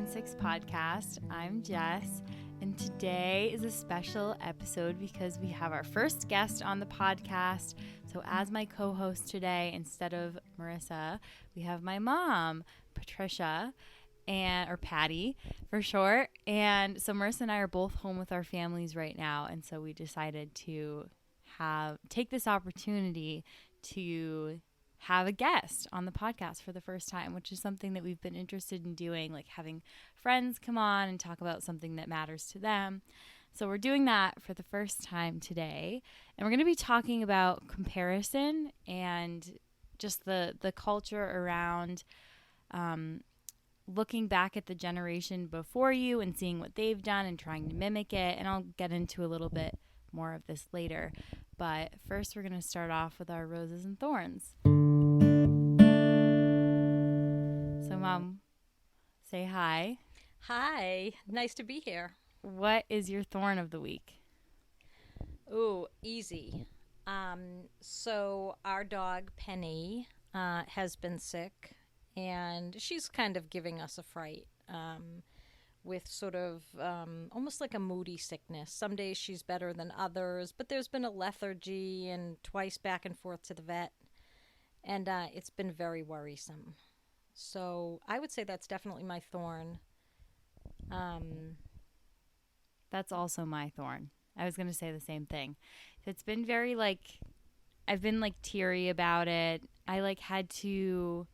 and 6 podcast. I'm Jess, and today is a special episode because we have our first guest on the podcast. So as my co-host today, instead of Marissa, we have my mom, Patricia, or Patty for short. And so Marissa and I are both home with our families right now, and so we decided to take this opportunity to have a guest on the podcast for the first time, which is something that we've been interested in doing, like having friends come on and talk about something that matters to them. So we're doing that for the first time today, and we're going to be talking about comparison and just the culture around looking back at the generation before you and seeing what they've done and trying to mimic it. And I'll get into a little bit more of this later. But first, we're going to start off with our roses and thorns. So, Mom, say hi. Hi. Nice to be here. What is your thorn of the week? Ooh, easy. So our dog, Penny, has been sick, and she's kind of giving us a fright with sort of almost like a moody sickness. Some days she's better than others, but there's been a lethargy and twice back and forth to the vet, and it's been very worrisome. So I would say that's definitely my thorn. That's also my thorn. I was going to say the same thing. It's been very I've been teary about it. I had to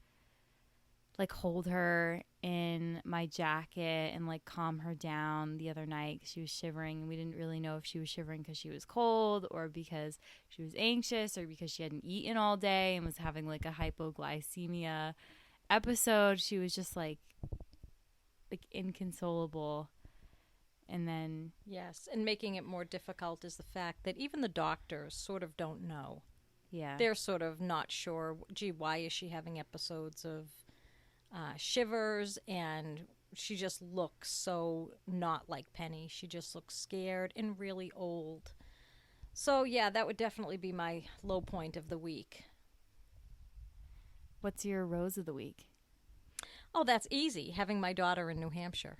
hold her in my jacket and calm her down the other night 'cause she was shivering, and we didn't really know if she was shivering because she was cold or because she was anxious or because she hadn't eaten all day and was having a hypoglycemia episode. She was just inconsolable. And then yes, and making it more difficult is the fact that even the doctors sort of don't know. Yeah, they're sort of not sure, gee, why is she having episodes of shivers? And she just looks so not like Penny. She just looks scared and really old. So yeah, that would definitely be my low point of the week. What's your rose of the week? Oh, that's easy. Having my daughter in New Hampshire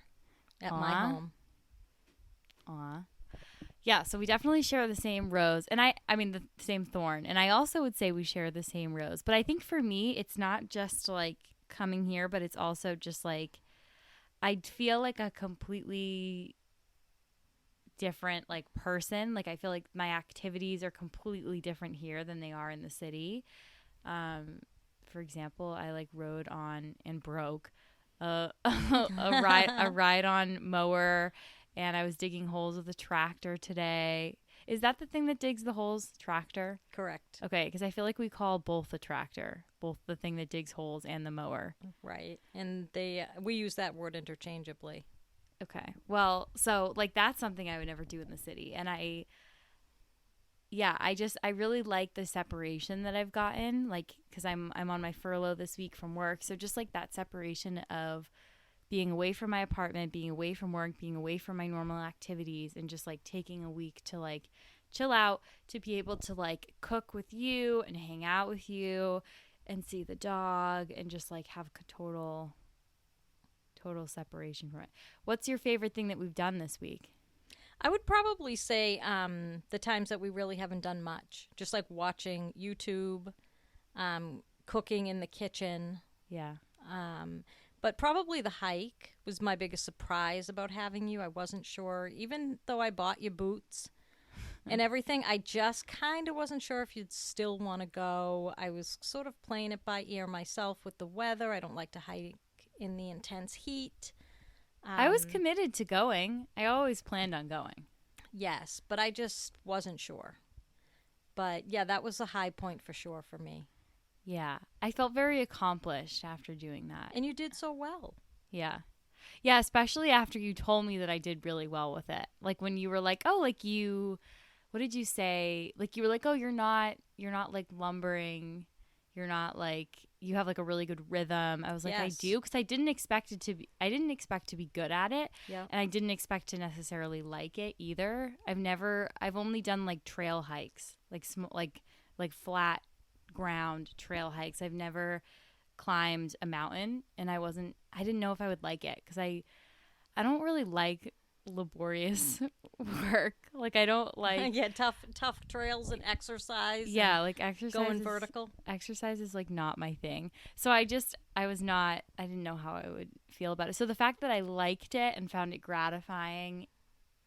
at my home. Aw. Yeah, so we definitely share the same rose, and I mean the same thorn. And I also would say we share the same rose. But I think for me, it's not just coming here, but it's also just I feel like a completely different person. I feel like my activities are completely different here than they are in the city. For example, I rode on and broke a ride on mower, and I was digging holes with a tractor today. Is that the thing that digs the holes? Tractor? Correct. Okay, because I feel like we call both a tractor, both the thing that digs holes and the mower. Right, and we use that word interchangeably. Okay, well, so that's something I would never do in the city, and I really like the separation that I've gotten, because I'm on my furlough this week from work, so just that separation of being away from my apartment, being away from work, being away from my normal activities, and just taking a week to chill out, to be able to cook with you and hang out with you and see the dog and just have total separation from it. What's your favorite thing that we've done this week? I would probably say the times that we really haven't done much, just watching YouTube, cooking in the kitchen. Yeah. But probably the hike was my biggest surprise about having you. I wasn't sure, even though I bought you boots and everything, I just kind of wasn't sure if you'd still want to go. I was sort of playing it by ear myself with the weather. I don't like to hike in the intense heat. I was committed to going. I always planned on going. Yes, but I just wasn't sure. But yeah, that was a high point for sure for me. Yeah, I felt very accomplished after doing that. And you did so well. Yeah. Yeah, especially after you told me that I did really well with it. When you were what did you say? You were oh, you're not lumbering. You're not you have a really good rhythm. I was yes. I do, because I didn't expect to be good at it. Yeah. And I didn't expect to necessarily like it either. I've only done trail hikes, flat ground trail hikes. I've never climbed a mountain, and I didn't know if I would like it, because I don't really like laborious work. Like I don't like yeah, tough trails and exercise. yeah, and like exercise going is, vertical. exercise is like not my thing. So I didn't know how I would feel about it. So the fact that I liked it and found it gratifying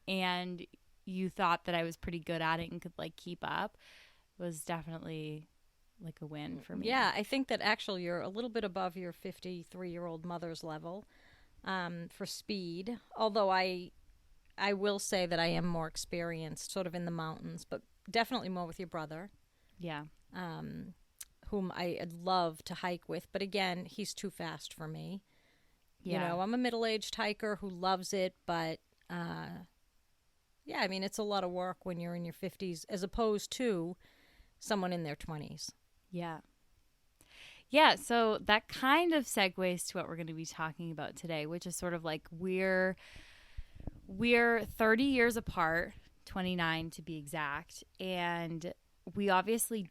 and you thought that I was pretty good at it and could like keep up was definitely like a win for me. Yeah, I think that actually you're a little bit above your 53-year-old mother's level for speed. Although I will say that I am more experienced sort of in the mountains, but definitely more with your brother, Yeah. whom I'd love to hike with. But again, he's too fast for me. Yeah. You know, I'm a middle-aged hiker who loves it, but yeah, I mean, it's a lot of work when you're in your 50s as opposed to someone in their 20s. Yeah. Yeah, so that kind of segues to what we're going to be talking about today, which is sort of like we're 30 years apart, 29 to be exact, and we obviously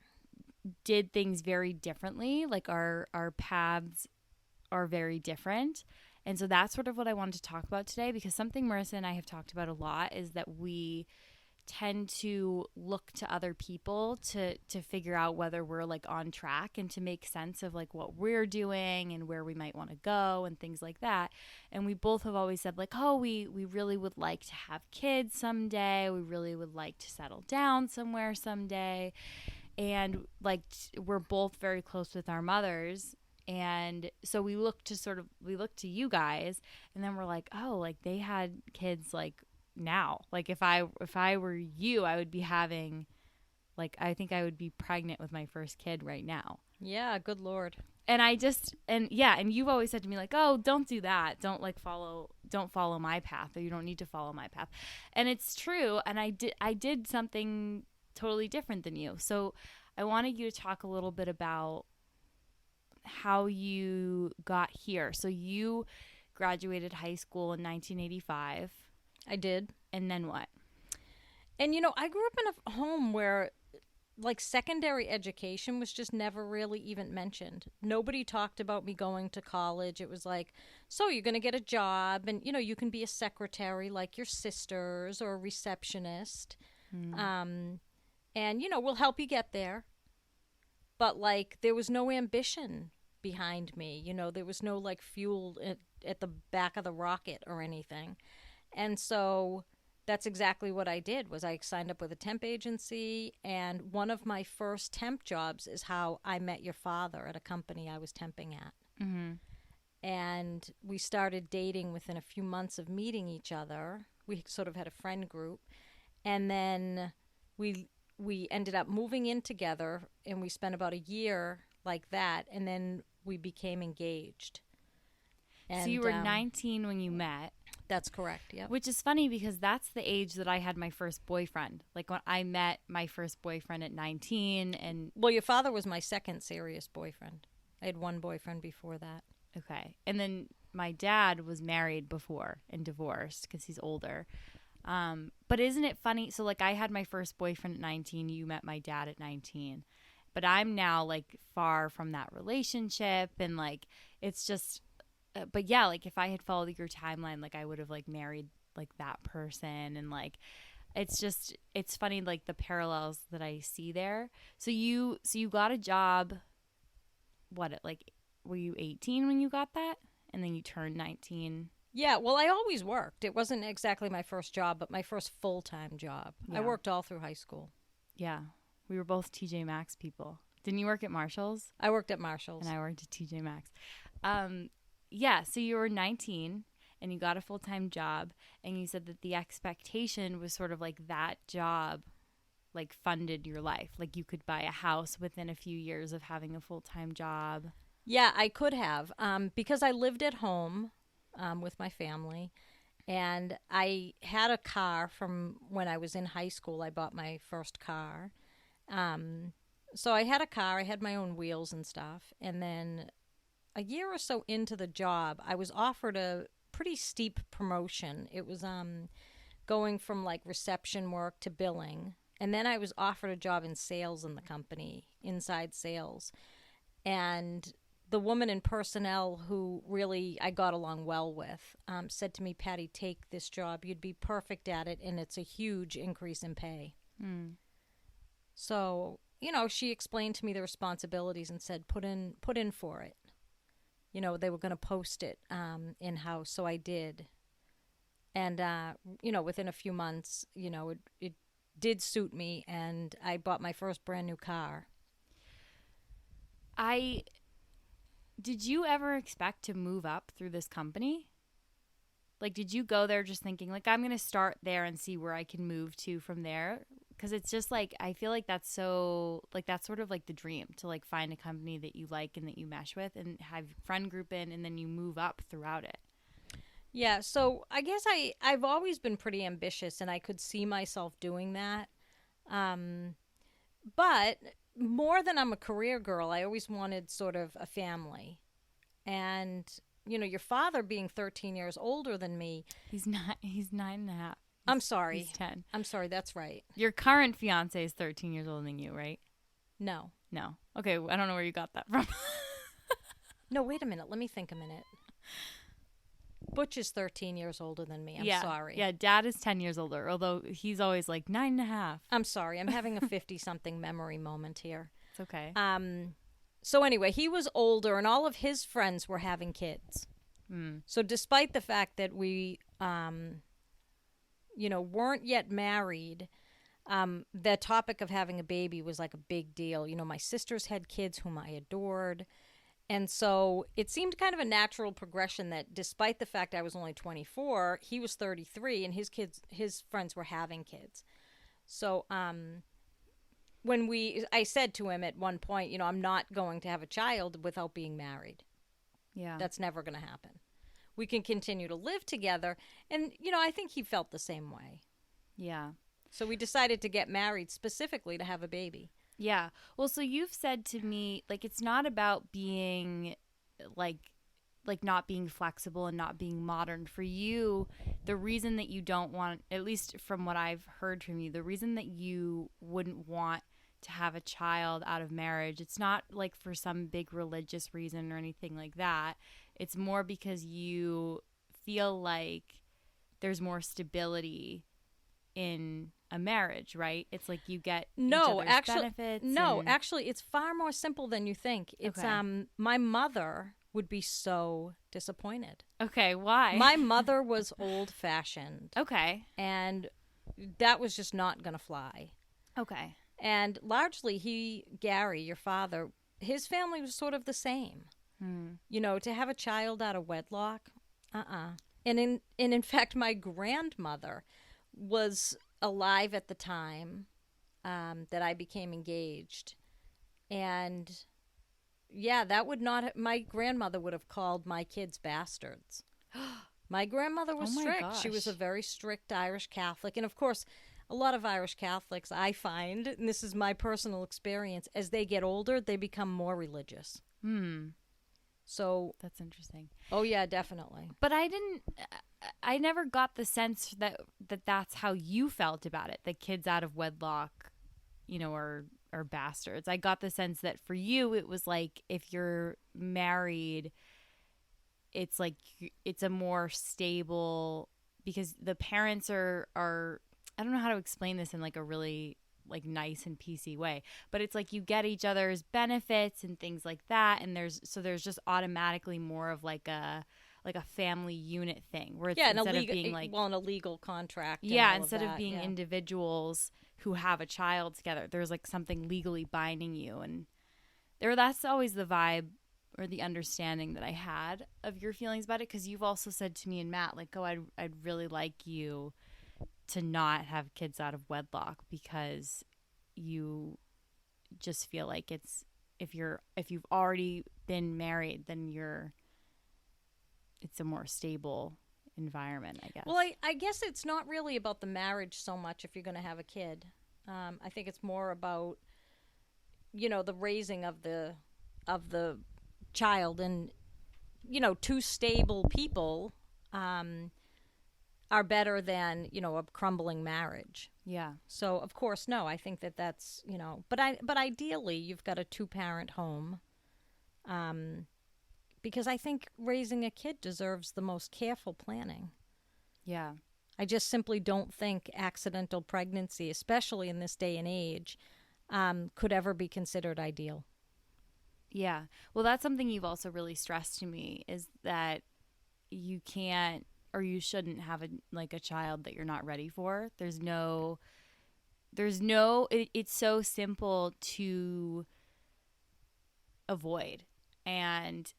did things very differently. Like our paths are very different. And so that's sort of what I wanted to talk about today, because something Marissa and I have talked about a lot is that we tend to look to other people to figure out whether we're like on track and to make sense of like what we're doing and where we might want to go and things like that. And we both have always said like, oh, we really would like to have kids someday. We really would like to settle down somewhere someday. And like we're both very close with our mothers. And so we look to you guys, and then we're like, oh, like they had kids like now. Like if I were you, I would be having, like, I think I would be pregnant with my first kid right now. Yeah, good Lord. And and you've always said to me like, oh, don't do that. Don't follow my path, or you don't need to follow my path. And it's true. And I did something totally different than you. So I wanted you to talk a little bit about how you got here. So you graduated high school in 1985. I did. And then what? And, you know, I grew up in a home where, like, secondary education was just never really even mentioned. Nobody talked about me going to college. It was like, so you're going to get a job, and, you know, you can be a secretary like your sisters or a receptionist. And, you know, we'll help you get there. But, like, there was no ambition behind me. You know, there was no, like, fuel at the back of the rocket or anything. And so that's exactly what I did. Was I signed up with a temp agency, and one of my first temp jobs is how I met your father at a company I was temping at. Mm-hmm. And we started dating within a few months of meeting each other. We sort of had a friend group, and then we ended up moving in together, and we spent about a year like that, and then we became engaged. And, so you were 19 when you met. That's correct, yeah. Which is funny because that's the age that I had my first boyfriend. Like when I met my first boyfriend at 19. And well, your father was my second serious boyfriend. I had one boyfriend before that. Okay. And then my dad was married before and divorced because he's older. But isn't it funny? So like I had my first boyfriend at 19. You met my dad at 19. But I'm now like far from that relationship, and like it's just but yeah, like if I had followed your timeline, like I would have like married like that person, and like it's funny like the parallels that I see there. So you got a job, were you 18 when you got that? And then you turned 19. Yeah, well, I always worked. It wasn't exactly my first job, but my first full-time job. Yeah. I worked all through high school. Yeah. We were both TJ Maxx people. Didn't you work at Marshall's? I worked at Marshall's. And I worked at TJ Maxx. Yeah, so you were 19 and you got a full-time job, and you said that the expectation was sort of like that job like funded your life. Like you could buy a house within a few years of having a full-time job. Yeah, I could have because I lived at home with my family, and I had a car from when I was in high school. I bought my first car. So I had a car. I had my own wheels and stuff, and then a year or so into the job, I was offered a pretty steep promotion. It was going from like reception work to billing. And then I was offered a job in sales in the company, inside sales. And the woman in personnel who really I got along well with said to me, Patty, take this job. You'd be perfect at it, and it's a huge increase in pay. Mm. So, she explained to me the responsibilities and said, put in for it. They were going to post it in-house, so I did. And, within a few months, it did suit me, and I bought my first brand new car. Did you ever expect to move up through this company? Like, did you go there just thinking, like, I'm going to start there and see where I can move to from there? Because it's just, like, I feel like that's so, like, that's sort of, like, the dream, to, like, find a company that you like and that you mesh with and have friend group in, and then you move up throughout it. Yeah, so I guess I've always been pretty ambitious, and I could see myself doing that. But more than I'm a career girl, I always wanted sort of a family. And, your father being 13 years older than me. He's 9.5. I'm sorry. He's 10. I'm sorry, that's right. Your current fiance is 13 years older than you, right? No. Okay, I don't know where you got that from. No, wait a minute. Let me think a minute. Butch is 13 years older than me. I'm sorry. Yeah, Dad is 10 years older, although he's always like 9.5. I'm sorry. I'm having a 50-something memory moment here. It's okay. So anyway, he was older, and all of his friends were having kids. So despite the fact that we, weren't yet married, the topic of having a baby was like a big deal. My sisters had kids whom I adored. And so it seemed kind of a natural progression that despite the fact I was only 24, he was 33 and his friends were having kids. So I said to him at one point, I'm not going to have a child without being married. Yeah. That's never going to happen. We can continue to live together. And, I think he felt the same way. Yeah. So we decided to get married specifically to have a baby. Yeah. Well, so you've said to me, like, it's not about being, like not being flexible and not being modern. For you, the reason that you don't want, at least from what I've heard from you, the reason that you wouldn't want to have a child out of marriage, it's not like for some big religious reason or anything like that. It's more because you feel like there's more stability in a marriage, right? It's like you get each other's benefits. No, actually, it's far more simple than you think. It's Okay. My mother would be so disappointed. Okay, why? My mother was old-fashioned. Okay. And that was just not going to fly. Okay. And largely Gary, your father, his family was sort of the same. To have a child out of wedlock, And in fact, my grandmother was alive at the time that I became engaged. And yeah, that would not, my grandmother would have called my kids bastards. My grandmother was strict. Gosh. She was a very strict Irish Catholic. And of course, a lot of Irish Catholics, I find, and this is my personal experience, as they get older, they become more religious. So that's interesting. Oh yeah, definitely. But I never got the sense that that's how you felt about it. The kids out of wedlock, are bastards. I got the sense that for you, it was like if you're married, it's like it's a more stable, because the parents are I don't know how to explain this in like a really like nice and PC way, but it's like you get each other's benefits and things like that, and there's just automatically more of like a family unit thing where it's instead of being like an illegal contract. Instead of being individuals who have a child together, there's like something legally binding you, and that's always the vibe or the understanding that I had of your feelings about it, because you've also said to me and Matt like, oh, I'd really like you to not have kids out of wedlock, because you just feel like it's if you've already been married, then it's a more stable environment, I guess. Well, I guess it's not really about the marriage so much if you're going to have a kid. I think it's more about the raising of the child, and two stable people are better than a crumbling marriage. Yeah. So of course, no, I think that's but ideally you've got a 2-parent home, because I think raising a kid deserves the most careful planning. Yeah. I just simply don't think accidental pregnancy, especially in this day and age, could ever be considered ideal. Yeah. Well, that's something you've also really stressed to me, is that you can't or you shouldn't have a child that you're not ready for. It's so simple to avoid. And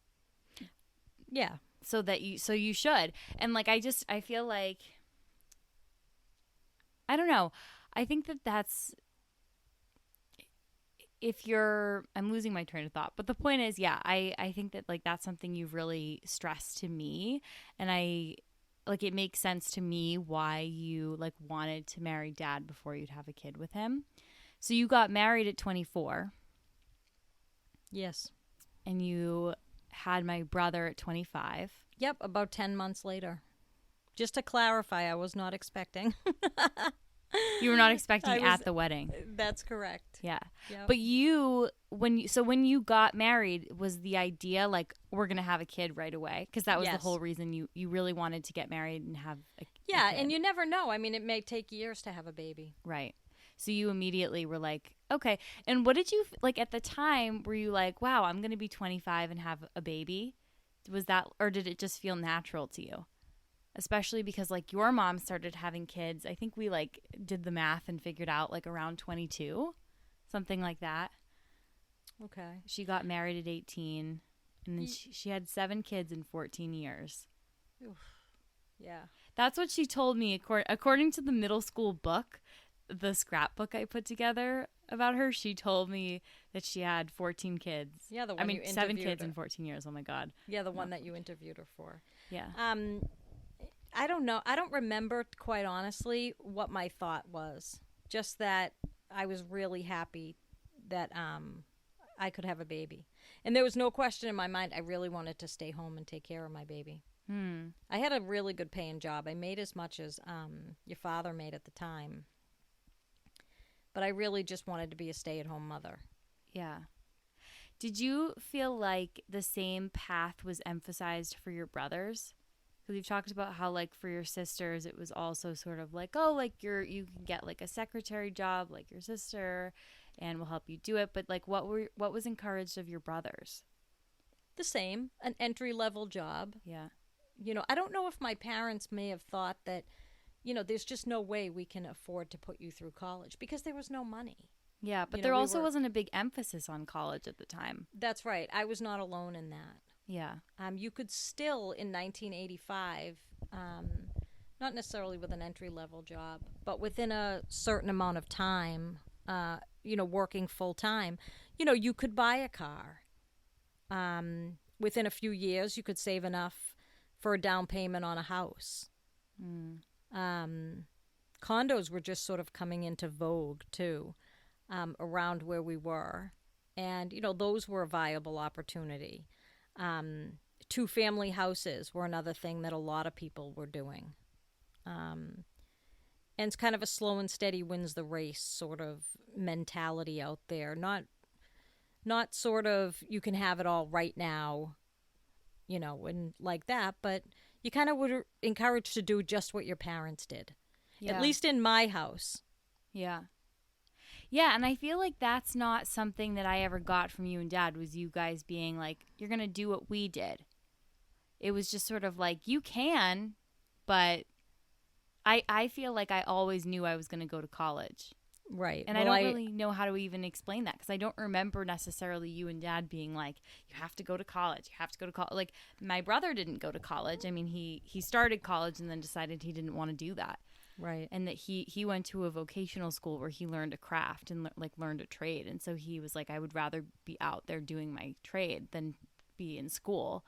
yeah, so you should. And I feel like, I don't know. I think that's, I'm losing my train of thought, but the point is, yeah, I think that that's something you've really stressed to me, and it makes sense to me why you wanted to marry Dad before you'd have a kid with him. So you got married at 24. Yes. And you had my brother at 25. Yep, about 10 months later. Just to clarify, I was not expecting. You were not expecting at the wedding. That's correct. Yeah. Yep. But when you got married, was the idea we're going to have a kid right away? Because that was the whole reason you really wanted to get married and have a kid. And you never know. I mean, it may take years to have a baby. Right. So you immediately were like, okay. And what did you, at the time, were you like, wow, I'm going to be 25 and have a baby? Was that, or did it just feel natural to you? Especially because your mom started having kids. I think we did the math and figured out around 22, something like that. Okay. She got married at 18, and then she had 7 kids in 14 years. Oof. Yeah. That's what she told me. According to the middle school book, the scrapbook I put together about her, she told me that she had 14 kids. Yeah, the one you interviewed 7 kids her. in 14 years. Oh my God. Yeah, the one that you interviewed her for. Yeah. I don't know. I don't remember, quite honestly, what my thought was. Just that I was really happy that I could have a baby. And there was no question in my mind. I really wanted to stay home and take care of my baby. I had a really good paying job. I made as much as your father made at the time. But I really just wanted to be a stay-at-home mother. Yeah. Did you feel like the same path was emphasized for your brothers? Because you've talked about how, for your sisters, it was also sort of you can get a secretary job like your sister, and we'll help you do it. But what was encouraged of your brothers? The same, an entry-level job. Yeah. I don't know if my parents may have thought that, there's just no way we can afford to put you through college because there was no money. Yeah, but there also wasn't a big emphasis on college at the time. That's right. I was not alone in that. Yeah. You could still, in 1985, not necessarily with an entry-level job, but within a certain amount of time, working full-time, you could buy a car. Within a few years, you could save enough for a down payment on a house. Condos were just sort of coming into vogue, too, around where we were. And, those were a viable opportunity. 2-family houses were another thing that a lot of people were doing. And it's kind of a slow and steady wins the race sort of mentality out there. Not sort of you can have it all right now, and like that, but you kind of were encouraged to do just what your parents did. Yeah. At least in my house. Yeah. Yeah, and I feel like that's not something that I ever got from you and Dad, was you guys being like, you're going to do what we did. It was just sort of you can, but I feel like I always knew I was going to go to college. Right. And I don't really know how to even explain that, because I don't remember necessarily you and Dad being like, you have to go to college. You have to go to college. My brother didn't go to college. I mean, he started college and then decided he didn't want to do that. Right. And that he went to a vocational school where he learned a craft and learned a trade. And so he was like, I would rather be out there doing my trade than be in school.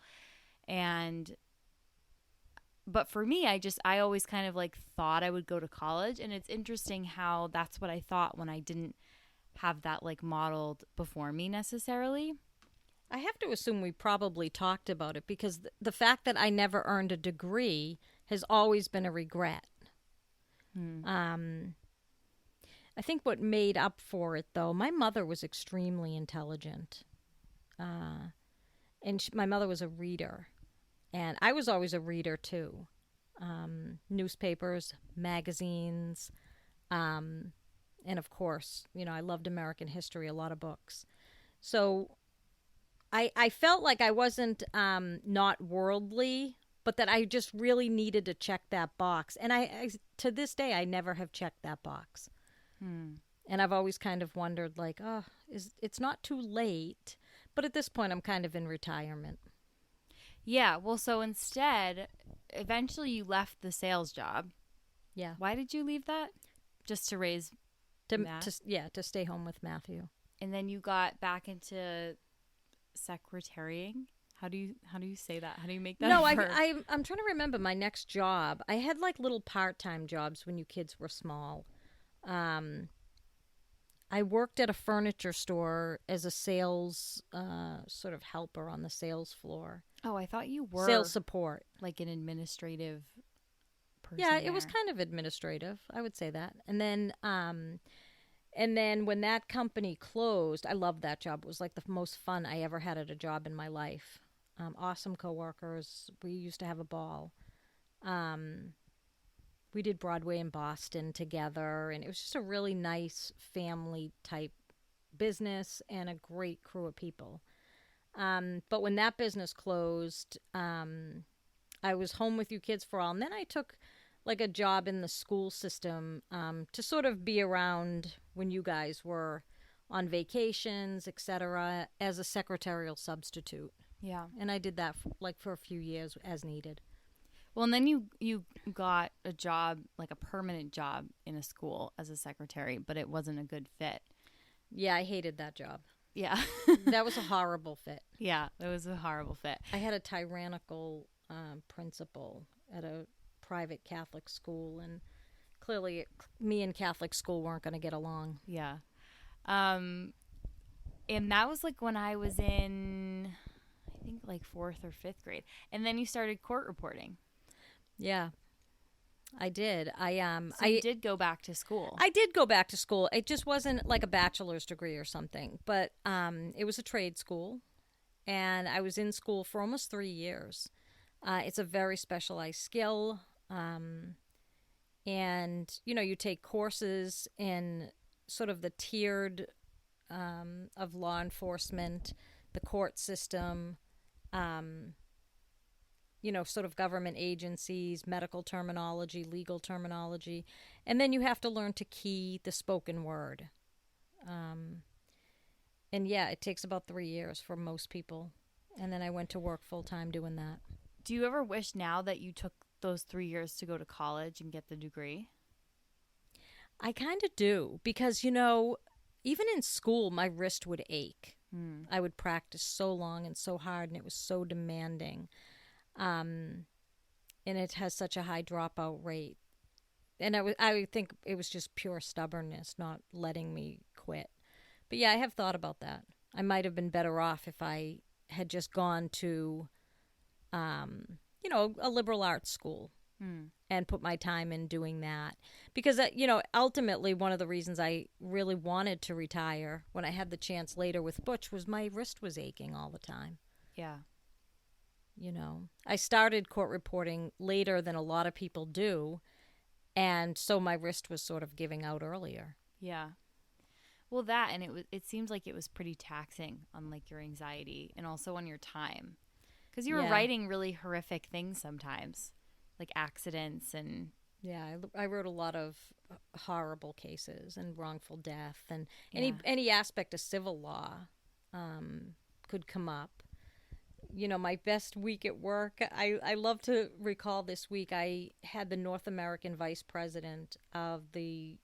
But for me, I always kind of thought I would go to college. And it's interesting how that's what I thought when I didn't have that modeled before me necessarily. I have to assume we probably talked about it, because the fact that I never earned a degree has always been a regret. I think what made up for it, though, my mother was extremely intelligent. And my mother was a reader, and I was always a reader too. Newspapers, magazines, and of course, I loved American history, a lot of books. So I felt like I wasn't not worldly, but that I just really needed to check that box. And I to this day, I never have checked that box. And I've always kind of wondered, like, it's not too late. But at this point, I'm kind of in retirement. Yeah. Well, so instead, eventually you left the sales job. Yeah. Why did you leave that? Just to raise Matt? To stay home with Matthew. And then you got back into secretarying. How do you say that? How do you make that? No, I'm trying to remember my next job. I had like little part-time jobs when you kids were small. I worked at a furniture store as a sales sort of helper on the sales floor. Oh, I thought you were sales support, like an administrative person. Yeah, it was kind of administrative. I would say that. And then when that company closed, I loved that job. It was like the most fun I ever had at a job in my life. Awesome coworkers. We used to have a ball. We did Broadway in Boston together, and it was just a really nice family type business and a great crew of people. But when that business closed, I was home with you kids for all, and then I took like a job in the school system to sort of be around when you guys were on vacations, etc., as a secretarial substitute. Yeah. And I did that for a few years as needed. Well, and then you got a job, like a permanent job in a school as a secretary, but it wasn't a good fit. Yeah, I hated that job. Yeah. That was a horrible fit. Yeah, it was a horrible fit. I had a tyrannical principal at a private Catholic school, and clearly me and Catholic school weren't going to get along. Yeah. And that was like when I was in, I think like 4th or 5th grade. And then you started court reporting. Yeah, I did. So you did go back to school. I did go back to school. It just wasn't like a bachelor's degree or something, but it was a trade school, and I was in school for almost 3 years. It's a very specialized skill, and you take courses in sort of the tiered of law enforcement, the court system, sort of government agencies, medical terminology, legal terminology. And then you have to learn to key the spoken word. And yeah, it takes about 3 years for most people. And then I went to work full time doing that. Do you ever wish now that you took those 3 years to go to college and get the degree? I kind of do, because, even in school, my wrist would ache. I would practice so long and so hard, and it was so demanding. And it has such a high dropout rate. And I think it was just pure stubbornness, not letting me quit. But yeah, I have thought about that. I might have been better off if I had just gone to, a liberal arts school and put my time in doing that. Because, ultimately one of the reasons I really wanted to retire when I had the chance later with Butch was my wrist was aching all the time. Yeah. I started court reporting later than a lot of people do, and so my wrist was sort of giving out earlier. Yeah. Well, that, and it seems like it was pretty taxing on like your anxiety and also on your time, because you were writing really horrific things sometimes, like accidents and. Yeah, I wrote a lot of horrible cases and wrongful death, and any aspect of civil law could come up. My best week at work, I love to recall this week. I had the North American vice president of the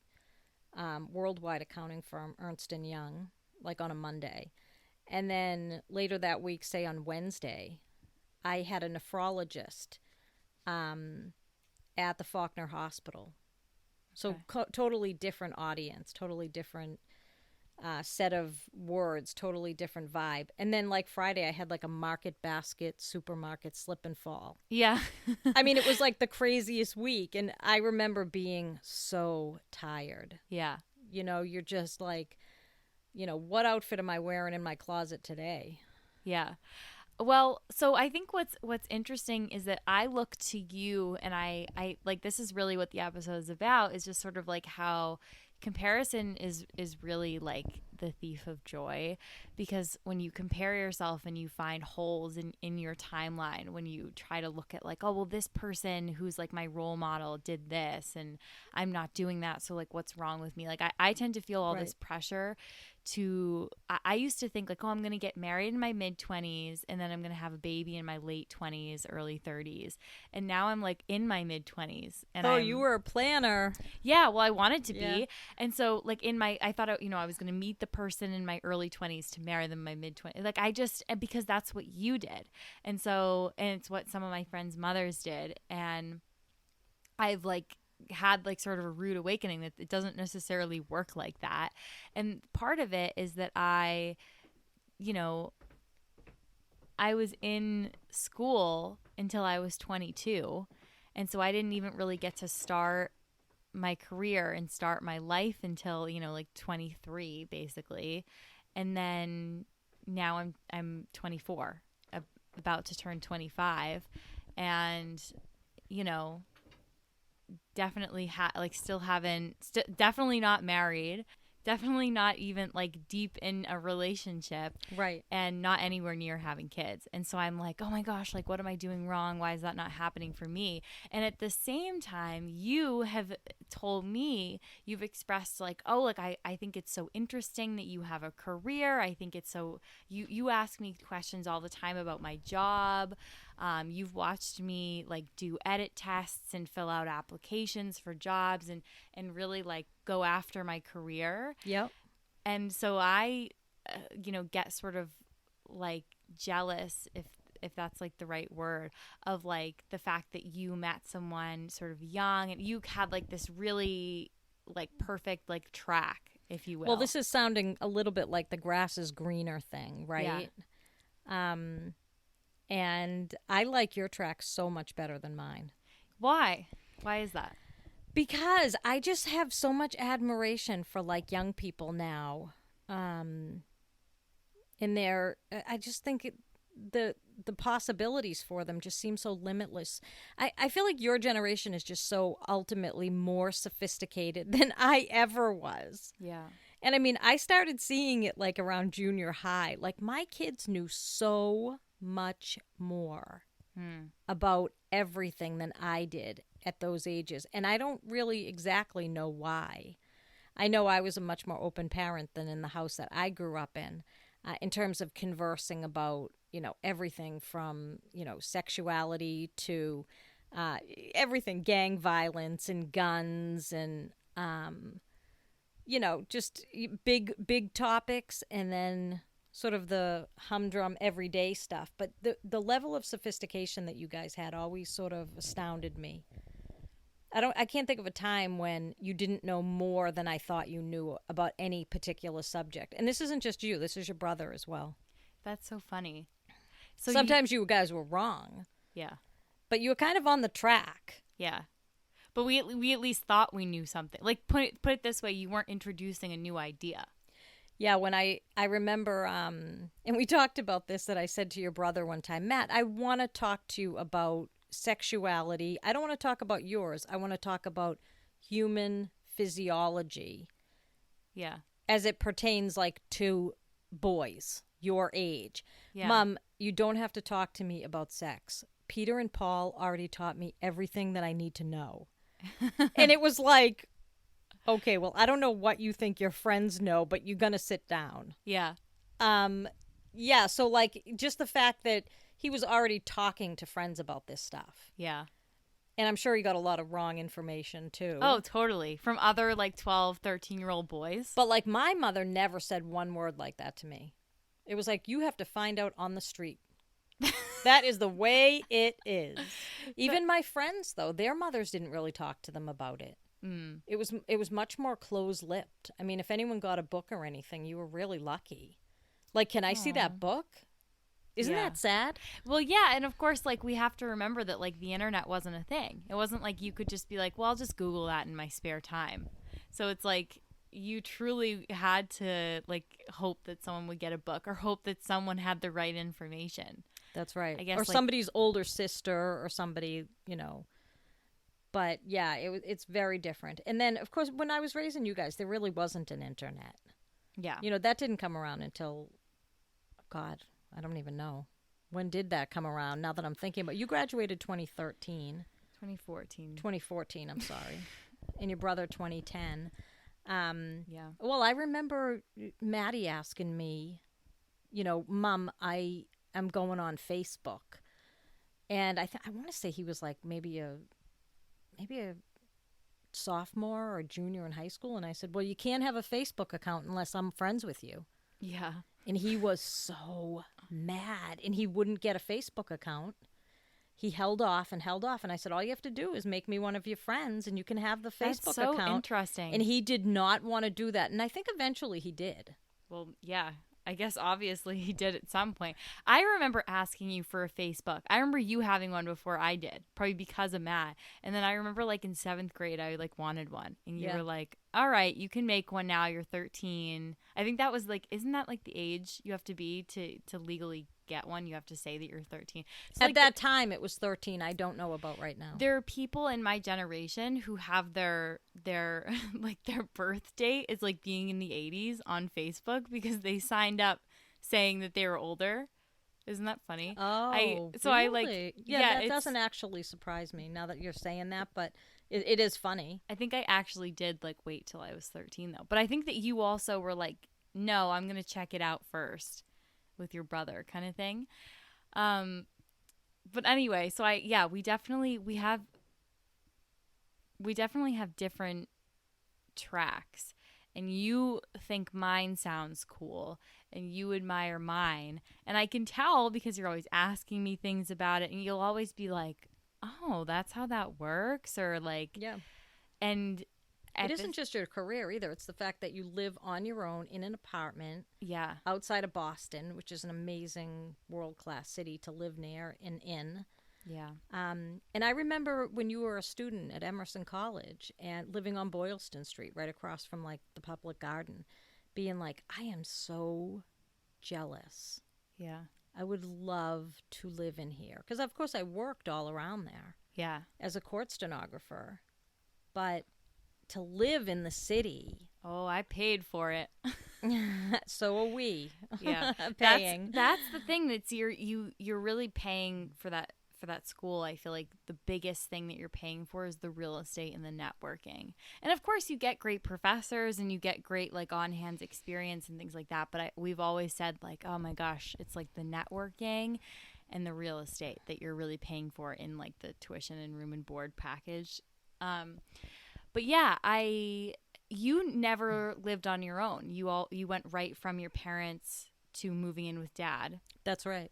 worldwide accounting firm, Ernst & Young, like on a Monday. And then later that week, say on Wednesday, I had a nephrologist at the Faulkner Hospital. So totally different audience, totally different set of words, totally different vibe. And then like Friday, I had like a market basket supermarket slip and fall. Yeah. I mean, it was like the craziest week. And I remember being so tired. Yeah. You're just like, what outfit am I wearing in my closet today? Yeah. Well, so I think what's interesting is that I look to you, and I like, this is really what the episode is about, is just sort of like how comparison is really like the thief of joy, because when you compare yourself and you find holes in your timeline, when you try to look at like, oh well, this person who's like my role model did this and I'm not doing that, so like what's wrong with me? Like I tend to feel all this pressure to I used to think like, oh, I'm going to get married in my mid 20s and then I'm going to have a baby in my late 20s, early 30s. And now I'm like in my mid 20s and you were a planner. Yeah, well, I wanted to be. And so like I thought I was going to meet the person in my early 20s to marry them in my mid 20s. Like because that's what you did. And it's what some of my friends' mothers did, and I've like had like sort of a rude awakening that it doesn't necessarily work like that. And part of it is that I was in school until I was 22, and so I didn't even really get to start my career and start my life until like 23 basically. And then now I'm 24, about to turn 25, and definitely definitely not married, definitely not even like deep in a relationship, right, and not anywhere near having kids. And so I'm like, oh my gosh, like what am I doing wrong? Why is that not happening for me? And at the same time, you have told me, you've expressed like, oh, like I think it's so interesting that you have a career. I think it's so you ask me questions all the time about my job. You've watched me like do edit tests and fill out applications for jobs and really like go after my career. Yep. And so I, get sort of like jealous, if that's like the right word, of like the fact that you met someone sort of young and you had like this really like perfect like track, if you will. Well, this is sounding a little bit like the grass is greener thing, right? Yeah. And I like your track so much better than mine. Why? Why is that? Because I just have so much admiration for like young people now. I just think the possibilities for them just seem so limitless. I feel like your generation is just so ultimately more sophisticated than I ever was. Yeah. And I mean, I started seeing it like around junior high. Like my kids knew so much more about everything than I did at those ages. And I don't really exactly know why. I know I was a much more open parent than in the house that I grew up in terms of conversing about, everything from, sexuality to everything, gang violence and guns and, just big topics, and then sort of the humdrum everyday stuff. But the level of sophistication that you guys had always sort of astounded me. I can't think of a time when you didn't know more than I thought you knew about any particular subject. And this isn't just you, this is your brother as well. That's so funny. So sometimes you guys were wrong. Yeah. But you were kind of on the track. Yeah. But we at least thought we knew something. Like put it this way, you weren't introducing a new idea. Yeah, when I remember, and we talked about this, that I said to your brother one time, Matt, I want to talk to you about sexuality. I don't want to talk about yours. I want to talk about human physiology. Yeah. As it pertains like to boys your age. Yeah. Mom, you don't have to talk to me about sex. Peter and Paul already taught me everything that I need to know. And it was like, okay, well, I don't know what you think your friends know, but you're going to sit down. Yeah. Yeah, so like just the fact that he was already talking to friends about this stuff. Yeah. And I'm sure he got a lot of wrong information too. Oh, totally. From other like 12, 13-year-old boys. But like my mother never said one word like that to me. It was like, you have to find out on the street. That is the way it is. Even my friends, though, their mothers didn't really talk to them about it. Mm. It was much more closed-lipped. I mean, if anyone got a book or anything, you were really lucky. Like, can I see that book? Isn't that sad? Well, yeah, and of course, like, we have to remember that, like, the internet wasn't a thing. It wasn't like you could just be like, well, I'll just Google that in my spare time. So it's like you truly had to, like, hope that someone would get a book or hope that someone had the right information. That's right. I guess, or like, somebody's older sister or somebody, But yeah, it's very different. And then, of course, when I was raising you guys, there really wasn't an internet. Yeah. That didn't come around until, God, I don't even know. When did that come around? Now that I'm thinking about it. You graduated 2013. 2014. 2014, I'm sorry. And your brother 2010. Yeah. Well, I remember Maddie asking me, Mom, I am going on Facebook. And I want to say he was like maybe a sophomore or junior in high school. And I said, well, you can't have a Facebook account unless I'm friends with you. Yeah. And he was so mad. And he wouldn't get a Facebook account. He held off. And I said, all you have to do is make me one of your friends and you can have the Facebook That's so account. interesting. And he did not want to do that. And I think eventually he did. Well, yeah. I guess obviously he did at some point. I remember asking you for a Facebook. I remember you having one before I did, probably because of Matt. And then I remember like in 7th grade, I like wanted one. And you were like, all right, you can make one now. You're 13. I think that was like, isn't that like the age you have to be to legally get one? You have to say that you're 13. So, At that time, it was 13. I don't know about right now. There are people in my generation who have their like their birth date is like being in the 80s on Facebook because they signed up saying that they were older. Isn't that funny? Oh, really? That doesn't actually surprise me now that you're saying that, but it is funny. I think I actually did like wait till I was 13 though. But I think that you also were like, no, I'm going to check it out first with your brother kind of thing. But anyway, so we definitely have different tracks, and you think mine sounds cool and you admire mine, and I can tell because you're always asking me things about it, and you'll always be like, oh, that's how that works, or like, and it isn't just your career either. It's the fact that you live on your own in an apartment outside of Boston, which is an amazing world-class city to live near and in. Yeah. And I remember when you were a student at Emerson College and living on Boylston Street right across from like the public garden, being like, I am so jealous. Yeah. I would love to live in here. Because, of course, I worked all around there. Yeah. As a court stenographer. But to live in the city. Oh, I paid for it. So are we. Yeah. Paying. That's the thing that's you're really paying for that school. I feel like the biggest thing that you're paying for is the real estate and the networking. And of course you get great professors and you get great like on-hands experience and things like that, but we've always said like, oh my gosh, it's like the networking and the real estate that you're really paying for in like the tuition and room and board package. But yeah, you never lived on your own. You went right from your parents to moving in with Dad. That's right.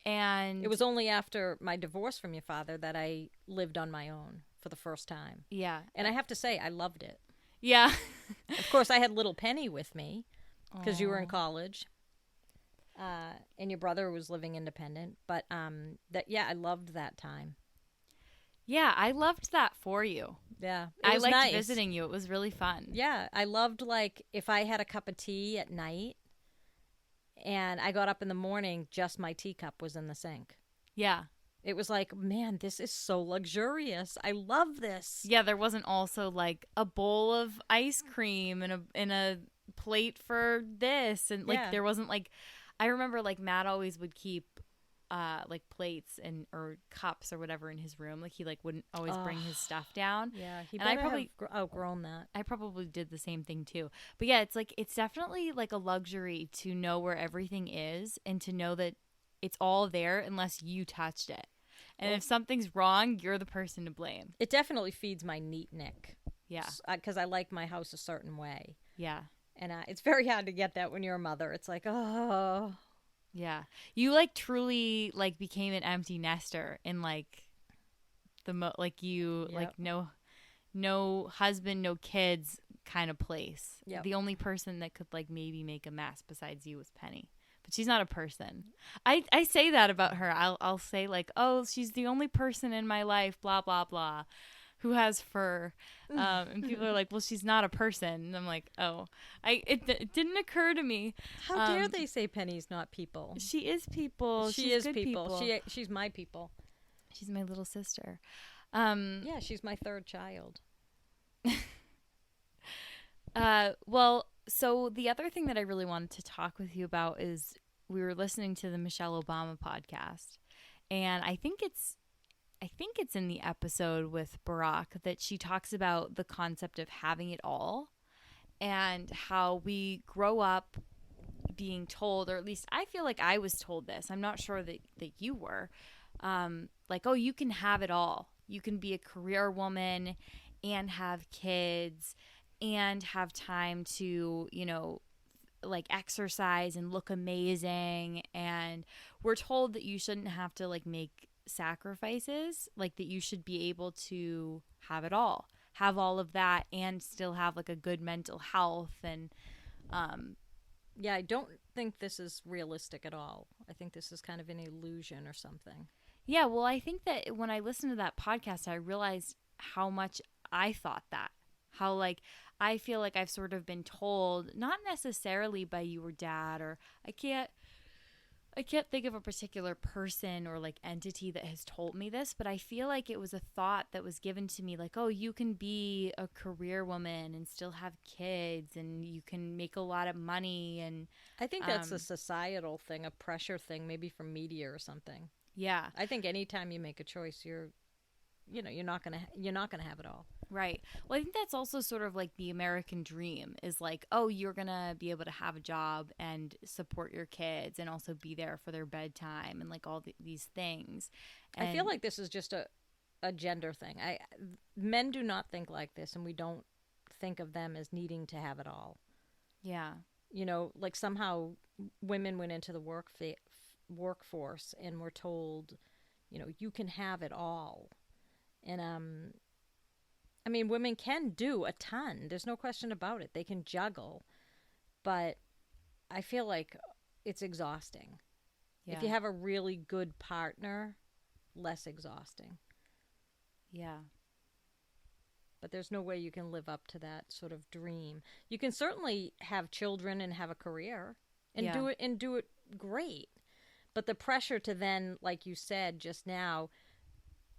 And it was only after my divorce from your father that I lived on my own for the first time. Yeah. And I have to say, I loved it. Yeah. Of course, I had little Penny with me because you were in college. And your brother was living independent. But I loved that time. Yeah, I loved that for you. Yeah. I liked nice. visiting you. It was really fun. Yeah. I loved, like, if I had a cup of tea at night and I got up in the morning, just my teacup was in the sink. Yeah. It was like, man, this is so luxurious. I love this. Yeah, there wasn't also like a bowl of ice cream and a plate for this, and like there wasn't like, I remember like Matt always would keep like plates or cups or whatever in his room. Like he like wouldn't always bring his stuff down. Yeah, he and I probably have outgrown that. I probably did the same thing too. But yeah, it's definitely like a luxury to know where everything is and to know that it's all there unless you touched it. And if something's wrong, you're the person to blame. It definitely feeds my neat Nick. Yeah. Because I like my house a certain way. Yeah. And it's very hard to get that when you're a mother. It's like, oh. Yeah. You like truly like became an empty nester in like like no husband, no kids kind of place. Yep. The only person that could like maybe make a mess besides you was Penny. But she's not a person. I say that about her. I'll say like, oh, she's the only person in my life, blah, blah, blah, who has fur. And people are like, well, she's not a person. And I'm like, oh, it didn't occur to me. How dare they say Penny's not people? She is people. She She's is good people. She's my people. She's my little sister. Yeah, she's my third child. Well, so the other thing that I really wanted to talk with you about is we were listening to the Michelle Obama podcast, and I think it's in the episode with Barack that she talks about the concept of having it all and how we grow up being told, or at least I feel like I was told this. I'm not sure that you were. Like, oh, you can have it all. You can be a career woman and have kids and have time to, like exercise and look amazing. And we're told that you shouldn't have to like make sacrifices, like that you should be able to have it all, have all of that and still have like a good mental health. And yeah, I don't think this is realistic at all. I think this is kind of an illusion or something. Yeah, well, I think that when I listened to that podcast, I realized how much I thought that. How, like, I feel like I've sort of been told, not necessarily by you or dad, or I can't think of a particular person or like entity that has told me this, but I feel like it was a thought that was given to me like, oh, you can be a career woman and still have kids and you can make a lot of money. And I think that's a societal thing, a pressure thing, maybe from media or something. Yeah. I think anytime you make a choice, you're not going to have it all. Right. Well, I think that's also sort of like the American dream is like, oh, you're going to be able to have a job and support your kids and also be there for their bedtime and like all these things. And I feel like this is just a gender thing. Men do not think like this, and we don't think of them as needing to have it all. Yeah. Like somehow women went into the workforce and were told, you can have it all. And I mean, women can do a ton. There's no question about it. They can juggle. But I feel like it's exhausting. Yeah. If you have a really good partner, less exhausting. Yeah. But there's no way you can live up to that sort of dream. You can certainly have children and have a career and do it great. But the pressure to then, like you said just now,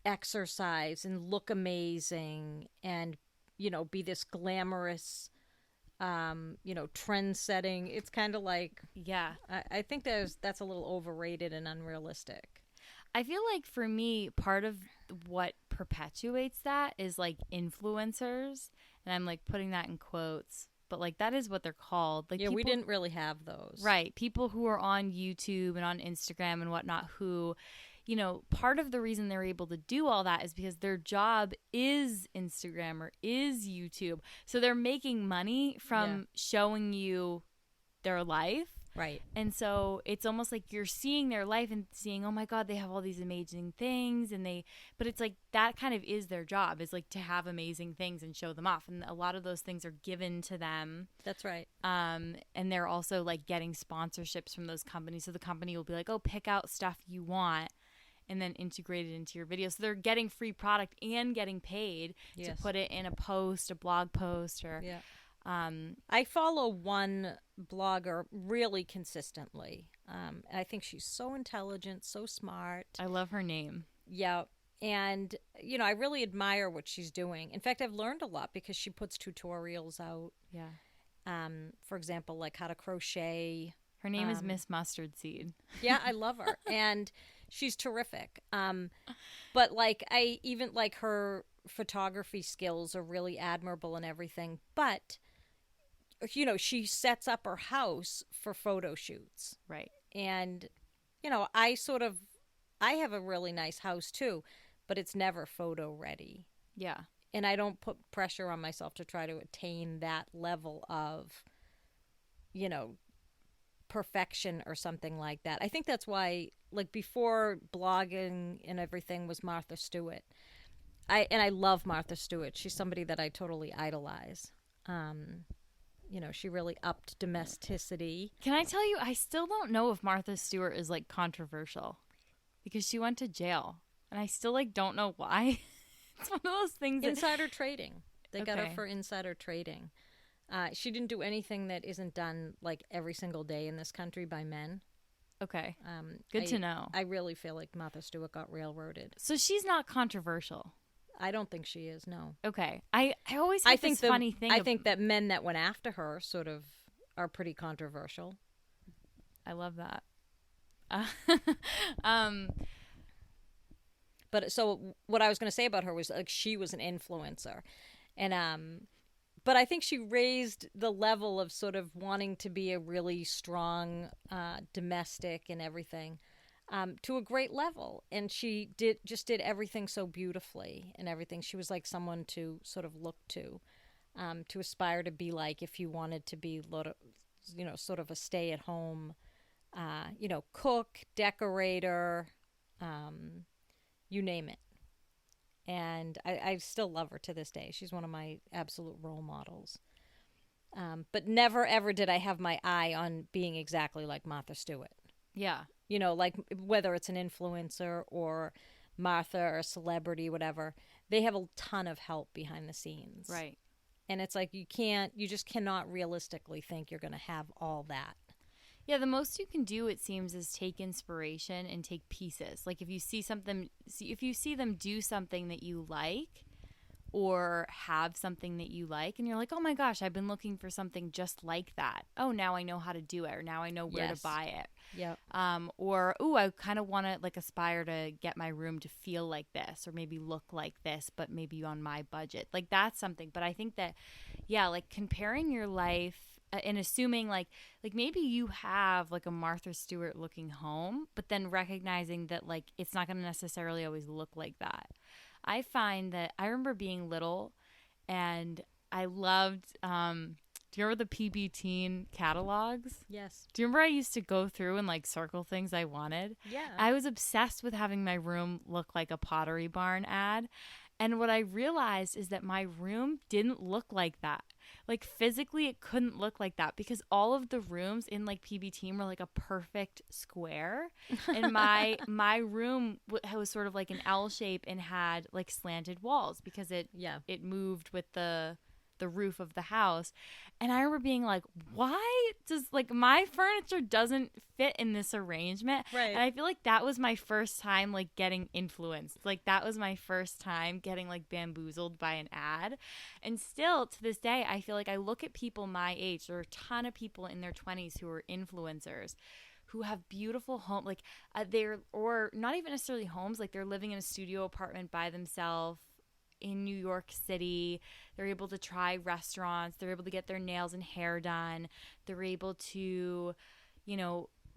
exercise and look amazing and be this glamorous trend setting, it's kind of like, yeah, I think that's a little overrated and unrealistic. I feel like for me, part of what perpetuates that is like influencers, and I'm like putting that in quotes, but like that is what they're called. Like, yeah, we didn't really have those, right? People who are on YouTube and on Instagram and whatnot, who part of the reason they're able to do all that is because their job is Instagram or is YouTube. So they're making money from showing you their life. Right. And so it's almost like you're seeing their life and seeing, oh my God, they have all these amazing things. But it's like that kind of is their job, is like to have amazing things and show them off. And a lot of those things are given to them. That's right. And they're also like getting sponsorships from those companies. So the company will be like, oh, pick out stuff you want and then integrate it into your video. So they're getting free product and getting paid to put it in a post, a blog post, or I follow one blogger really consistently. And I think she's so intelligent, so smart. I love her name. Yeah. And, I really admire what she's doing. In fact, I've learned a lot because she puts tutorials out. Yeah. For example, like how to crochet. Her name is Miss Mustard Seed. Yeah, I love her. And she's terrific. But like I even like her photography skills are really admirable and everything. But she sets up her house for photo shoots. Right. And I have a really nice house too, but it's never photo ready. Yeah. And I don't put pressure on myself to try to attain that level of perfection or something like that. I think that's why, like, before blogging and everything was Martha Stewart. I love Martha Stewart. She's somebody that I totally idolize. She really upped domesticity. Can I tell you, I still don't know if Martha Stewart is like controversial because she went to jail and I still like don't know why. It's one of those things. Insider trading. They got her Okay. for insider trading. She didn't do anything that isn't done like every single day in this country by men. Okay. Good to know. I really feel like Martha Stewart got railroaded. So she's not controversial. I don't think she is, no. Okay. I always had this funny thing. I think that men that went after her sort of are pretty controversial. I love that. But so what I was going to say about her was like she was an influencer. And but I think she raised the level of sort of wanting to be a really strong domestic and everything to a great level. And she did everything so beautifully and everything. She was like someone to sort of look to aspire to be like if you wanted to be, sort of a stay-at-home, cook, decorator, you name it. And I still love her to this day. She's one of my absolute role models. But never, ever did I have my eye on being exactly like Martha Stewart. Yeah. Like whether it's an influencer or Martha or a celebrity, whatever, they have a ton of help behind the scenes. Right. And it's like you just cannot realistically think you're going to have all that. Yeah, the most you can do, it seems, is take inspiration and take pieces. Like if you see them do something that you like or have something that you like and you're like, oh my gosh, I've been looking for something just like that. Oh, now I know how to do it, or now I know where to buy it. Yep. Or, I kind of want to like aspire to get my room to feel like this or maybe look like this, but maybe on my budget. Like that's something. But I think that, yeah, like comparing your life and assuming like maybe you have like a Martha Stewart looking home, but then recognizing that like it's not going to necessarily always look like that. I find that I remember being little and I loved, do you remember the PB Teen catalogs? Yes. Do you remember I used to go through and like circle things I wanted? Yeah. I was obsessed with having my room look like a Pottery Barn ad. And what I realized is that my room didn't look like that. Like physically it couldn't look like that because all of the rooms in like PB Team were like a perfect square. And my room was sort of like an L shape and had like slanted walls because it moved with the roof of the house. And I remember being like, why does like my furniture doesn't fit in this arrangement? Right. And I feel like that was my first time like getting influenced. Like that was my first time getting like bamboozled by an ad. And still to this day, I feel like I look at people my age. There are a ton of people in their 20s who are influencers who have beautiful home, like they're, or not even necessarily homes, like they're living in a studio apartment by themselves in New York City. They're able to try restaurants. They're able to get their nails and hair done. They're able to,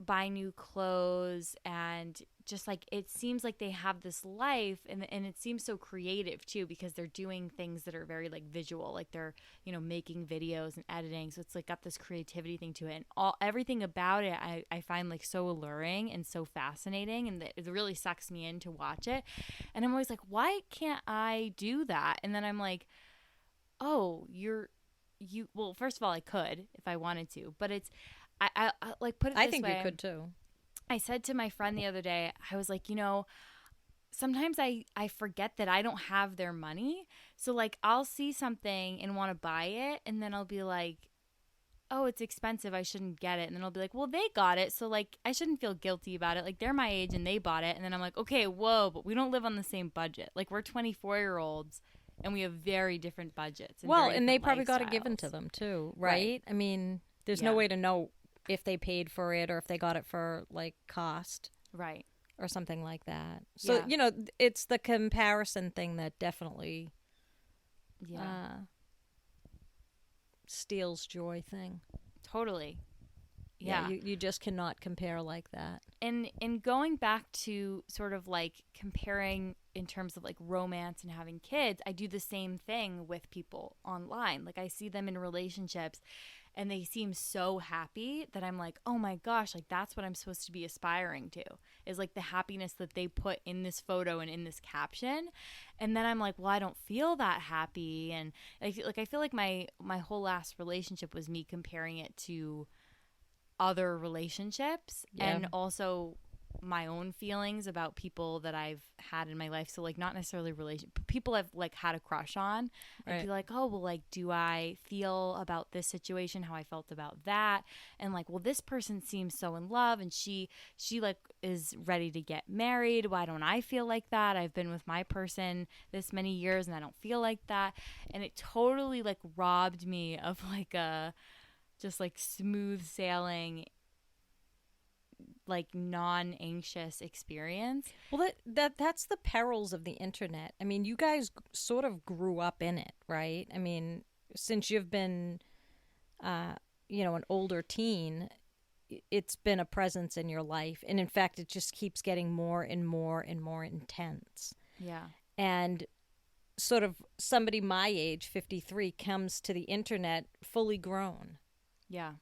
buy new clothes, and just like it seems like they have this life, and it seems so creative too because they're doing things that are very like visual, like they're making videos and editing, so it's like got this creativity thing to it, and everything about it I find like so alluring and so fascinating, and it really sucks me in to watch it. And I'm always like, why can't I do that? And then I'm like, oh, well, first of all, I could if I wanted to, but it's I like put it this way. I think you could too. I said to my friend the other day, I was like, sometimes I forget that I don't have their money. So like I'll see something and want to buy it, and then I'll be like, oh, it's expensive, I shouldn't get it. And then I'll be like, well, they got it, so like I shouldn't feel guilty about it. Like they're my age and they bought it. And then I'm like, okay, whoa, but we don't live on the same budget. Like we're 24-year-olds and we have very different budgets. And they probably got it given to them too, right? I mean, there's no way to know if they paid for it or if they got it for like cost. Right. Or something like that. So, it's the comparison thing that definitely steals joy thing. Totally. Yeah. You just cannot compare like that. And going back to sort of like comparing in terms of like romance and having kids, I do the same thing with people online. Like I see them in relationships and they seem so happy that I'm like, oh my gosh, like that's what I'm supposed to be aspiring to, is like the happiness that they put in this photo and in this caption. And then I'm like, well, I don't feel that happy. And I feel like my whole last relationship was me comparing it to other relationships and also my own feelings about people that I've had in my life. So like not necessarily people I've like had a crush on. I'd be like, oh, well, like, do I feel about this situation how I felt about that? And like, well, this person seems so in love and she like is ready to get married. Why don't I feel like that? I've been with my person this many years and I don't feel like that. And it totally like robbed me of like a just like smooth sailing, like non-anxious experience. Well, that's the perils of the internet. I mean, you guys sort of grew up in it, right? I mean, since you've been, an older teen, it's been a presence in your life, and in fact, it just keeps getting more and more and more intense. Yeah. And sort of somebody my age, 53, comes to the internet fully grown. Yeah.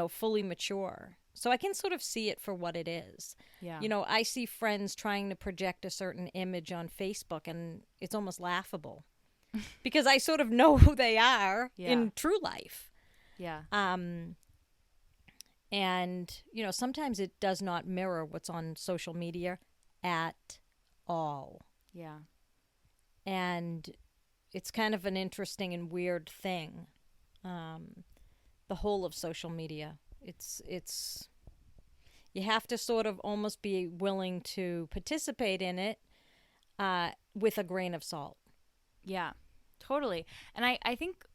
Fully mature. So I can sort of see it for what it is. Yeah. I see friends trying to project a certain image on Facebook, and it's almost laughable because I sort of know who they are in true life. Yeah. And, sometimes it does not mirror what's on social media at all. Yeah. And it's kind of an interesting and weird thing. The whole of social media. It's you have to sort of almost be willing to participate in it with a grain of salt. Yeah, totally. And I think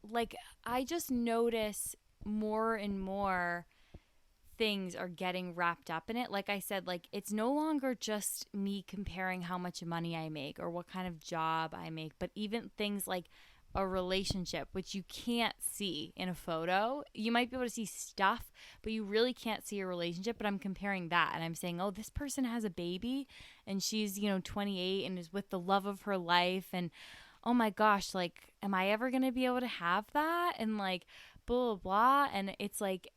like I just notice more and more things are getting wrapped up in it. Like I said, like it's no longer just me comparing how much money I make or what kind of job I make, but even things like a relationship, which you can't see in a photo. You might be able to see stuff, but you really can't see a relationship. But I'm comparing that and I'm saying, oh, this person has a baby and she's, 28 and is with the love of her life. And oh my gosh, like, am I ever going to be able to have that? And like, blah, blah, blah. And it's like,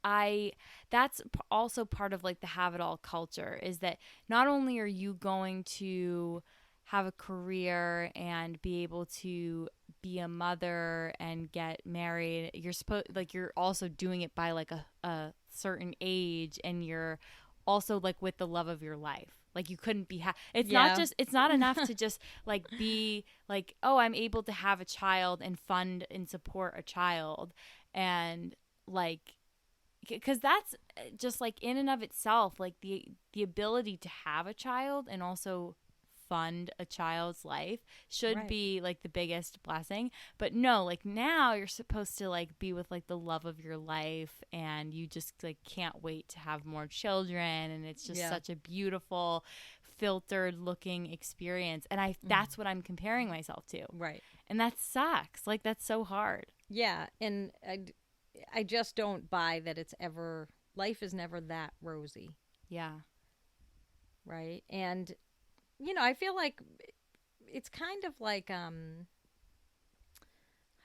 that's also part of like the have it all culture is that not only are you going to have a career and be able to be a mother and get married, you're also doing it by like a certain age, and you're also like with the love of your life. Like you couldn't be it's not enough to just like be like, oh, I'm able to have a child and fund and support a child, and like, because that's just like in and of itself, like the ability to have a child and also fund a child's life should be like the biggest blessing. But no, like now you're supposed to like be with like the love of your life, and you just like can't wait to have more children, and it's just such a beautiful filtered looking experience. And that's what I'm comparing myself to. Right. And that sucks. Like that's so hard. Yeah. And I just don't buy that life is never that rosy. Yeah. Right. And I feel like it's kind of like, how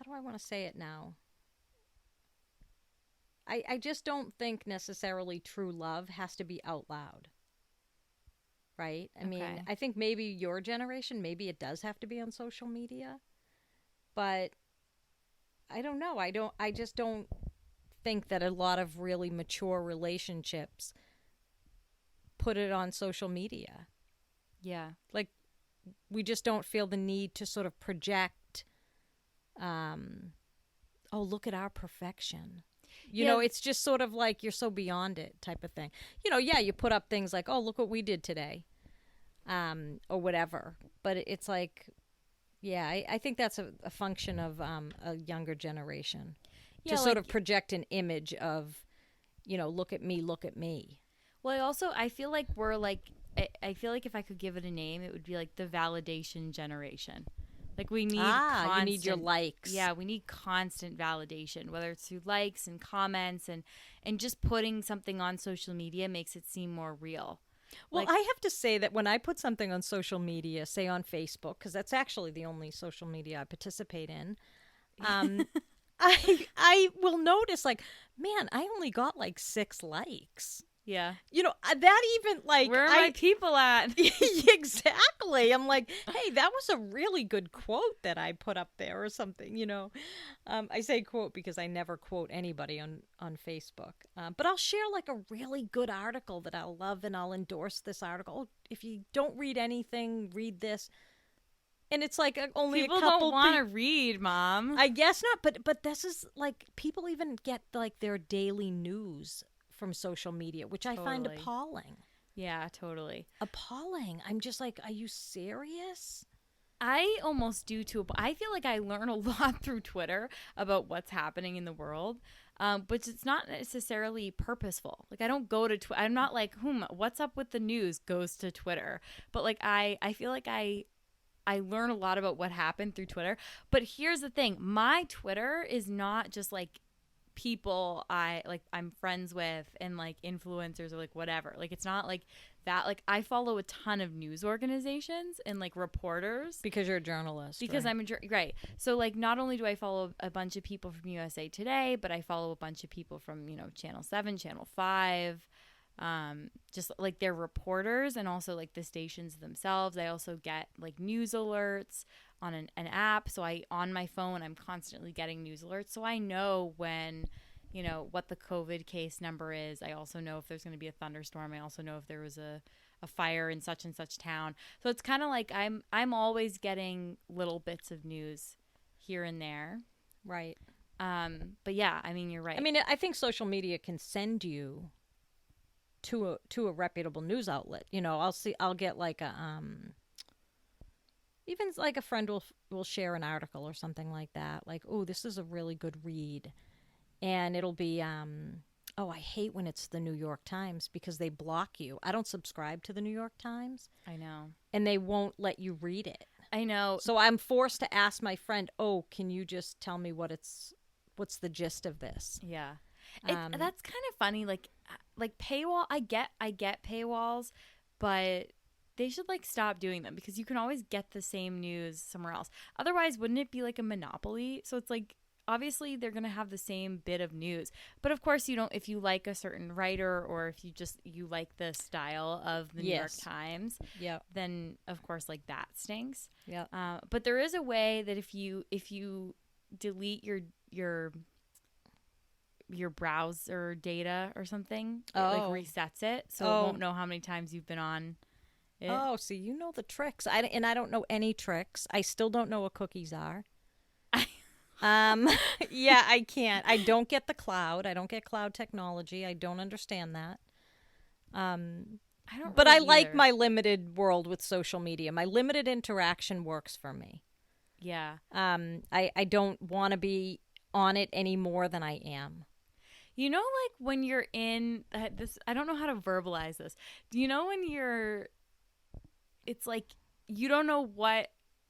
do I want to say it now? I just don't think necessarily true love has to be out loud. Right? I mean, I think maybe your generation, maybe it does have to be on social media. But I don't know. I just don't think that a lot of really mature relationships put it on social media. Yeah. Like, we just don't feel the need to sort of project, oh, look at our perfection. You know, it's just sort of like you're so beyond it type of thing. You put up things like, oh, look what we did today, or whatever. But it's like, I think that's a function of a younger generation. To sort of project an image of, look at me, look at me. Well, I feel like we're like, I feel like if I could give it a name, it would be like the validation generation. Like we need you need your likes. Yeah, we need constant validation, whether it's through likes and comments, and just putting something on social media makes it seem more real. Well, I have to say that when I put something on social media, say on Facebook, because that's actually the only social media I participate in, I will notice like, man, I only got like 6 likes. Yeah. You know, that even like Where are my people at? Exactly. I'm like, hey, that was a really good quote that I put up there or something, you know. I say quote because I never quote anybody on Facebook. But I'll share like a really good article that I'll love and I'll endorse this article. Oh, if you don't read anything, read this. And it's like only People a couple don't want to read, Mom. I guess not, but this is like people even get like their daily news from social media, which I find Totally. appalling. Yeah, totally. Appalling. I'm just like, are you serious? I almost do too. I feel like I learn a lot through Twitter about what's happening in the world, but it's not necessarily purposeful. Like I don't go to Twitter. I'm not like, what's up with the news goes to Twitter. But like I feel like I learn a lot about what happened through Twitter. But here's the thing. My Twitter is not just like people I'm friends with and like influencers or like whatever. Like it's not like that. Like I follow a ton of news organizations and like reporters Because you're a journalist. because right? right. So like not only do I follow a bunch of people from USA Today, but I follow a bunch of people from, Channel 7, Channel 5, just like they're reporters and also like the stations themselves. I also get like news alerts on an app. So on my phone, I'm constantly getting news alerts. So I know when, what the COVID case number is. I also know if there's going to be a thunderstorm. I also know if there was a fire in such and such town. So it's kind of like I'm always getting little bits of news here and there. Right. But yeah, I mean, you're right. I mean, I think social media can send you to a reputable news outlet. You know, I'll get like even like a friend will share an article or something like that. Like, oh, this is a really good read. And it'll be, I hate when it's the New York Times because they block you. I don't subscribe to the New York Times. I know. And they won't let you read it. I know. So I'm forced to ask my friend, oh, can you just tell me what's the gist of this? Yeah. That's kind of funny. Like paywall, I get paywalls, but they should like stop doing them because you can always get the same news somewhere else. Otherwise, wouldn't it be like a monopoly? So it's like, obviously they're going to have the same bit of news, but of course if you like a certain writer or if you like the style of the New York Times, then of course like that stinks. Yeah. But there is a way that if you delete your browser data or something, it like resets it, so it won't know how many times you've been on it. Oh, so you know the tricks. I don't know any tricks. I still don't know what cookies are. Yeah, I can't. I don't get the cloud. I don't get cloud technology. I don't understand that. I don't. But really I like either. my limited world with social media. My limited interaction works for me. Yeah. I don't want to be on it any more than I am. You know, like when you're in this, I don't know how to verbalize this. Do you know when it's like you don't know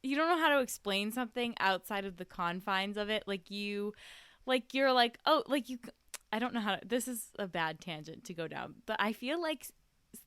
how to explain something outside of the confines of it. I don't know how to, this is a bad tangent to go down, but I feel like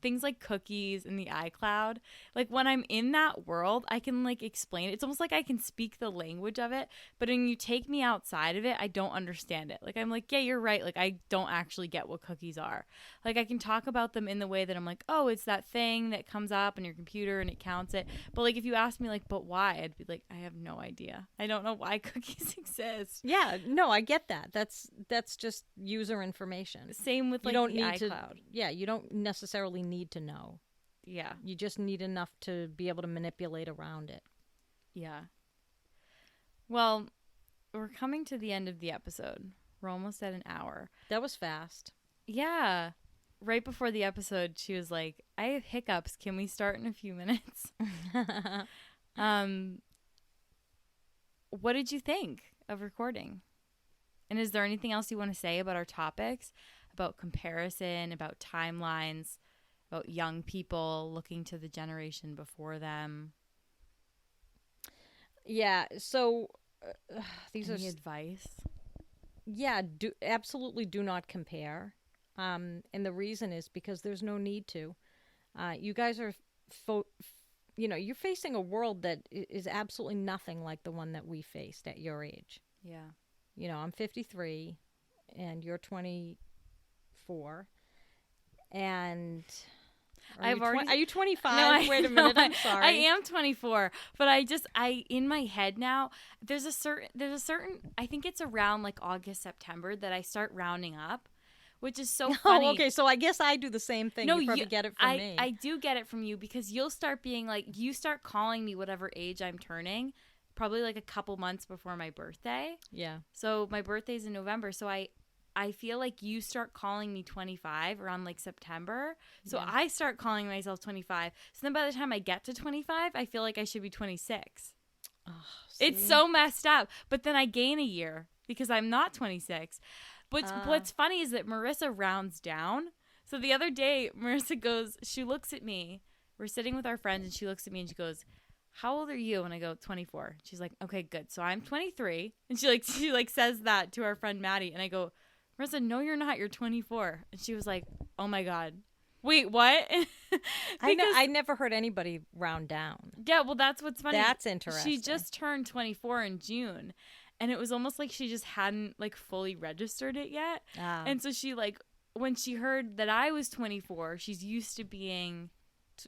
things like cookies and the iCloud, like when I'm in that world, I can like explain it. It's almost like I can speak the language of it, but when you take me outside of it, I don't understand it. Like I'm like, yeah, you're right. Like I don't actually get what cookies are. Like I can talk about them in the way that I'm like, oh, it's that thing that comes up on your computer and it counts it. But like if you ask me like, but why? I'd be like, I have no idea. I don't know why cookies exist. Yeah, no, I get that. That's just user information. Same with like you don't the need iCloud. You don't necessarily need to know. Yeah. You just need enough to be able to manipulate around it. Yeah. Well, we're coming to the end of the episode. We're almost at an hour. That was fast. Yeah. Right before the episode, she was like, I have hiccups. Can we start in a few minutes? What did you think of recording? And is there anything else you want to say about our topics, about comparison, about timelines, about young people looking to the generation before them? Yeah, so these Any are advice? Yeah, absolutely do not compare. And the reason is because there's no need to. You guys are you're facing a world that is absolutely nothing like the one that we faced at your age. Yeah. I'm 53 and you're 24. And Are you 25? No, Wait a minute. I'm sorry. I am 24, but I in my head now, there's a certain I think it's around like August, September that I start rounding up, which is so funny. Oh, okay. So I guess I do the same thing. No, you probably get it from me. I do get it from you because you'll start being like, you start calling me whatever age I'm turning, probably like a couple months before my birthday. Yeah. So my birthday's in November, so I feel like you start calling me 25 around like September. So Yeah. I start calling myself 25. So then by the time I get to 25, I feel like I should be 26. Oh, it's so messed up. But then I gain a year because I'm not 26. But what's funny is that Marissa rounds down. So the other day, Marissa goes, she looks at me. We're sitting with our friends and she looks at me and she goes, how old are you? And I go, 24. She's like, okay, good. So I'm 23. And she says that to our friend Maddie. And I go, Marissa, no, you're not. You're 24. And she was like, oh my God. Wait, what? I never heard anybody round down. Yeah, well, that's what's funny. That's interesting. She just turned 24 in June. And it was almost like she just hadn't like fully registered it yet. And so she like, when she heard that I was 24, she's used to being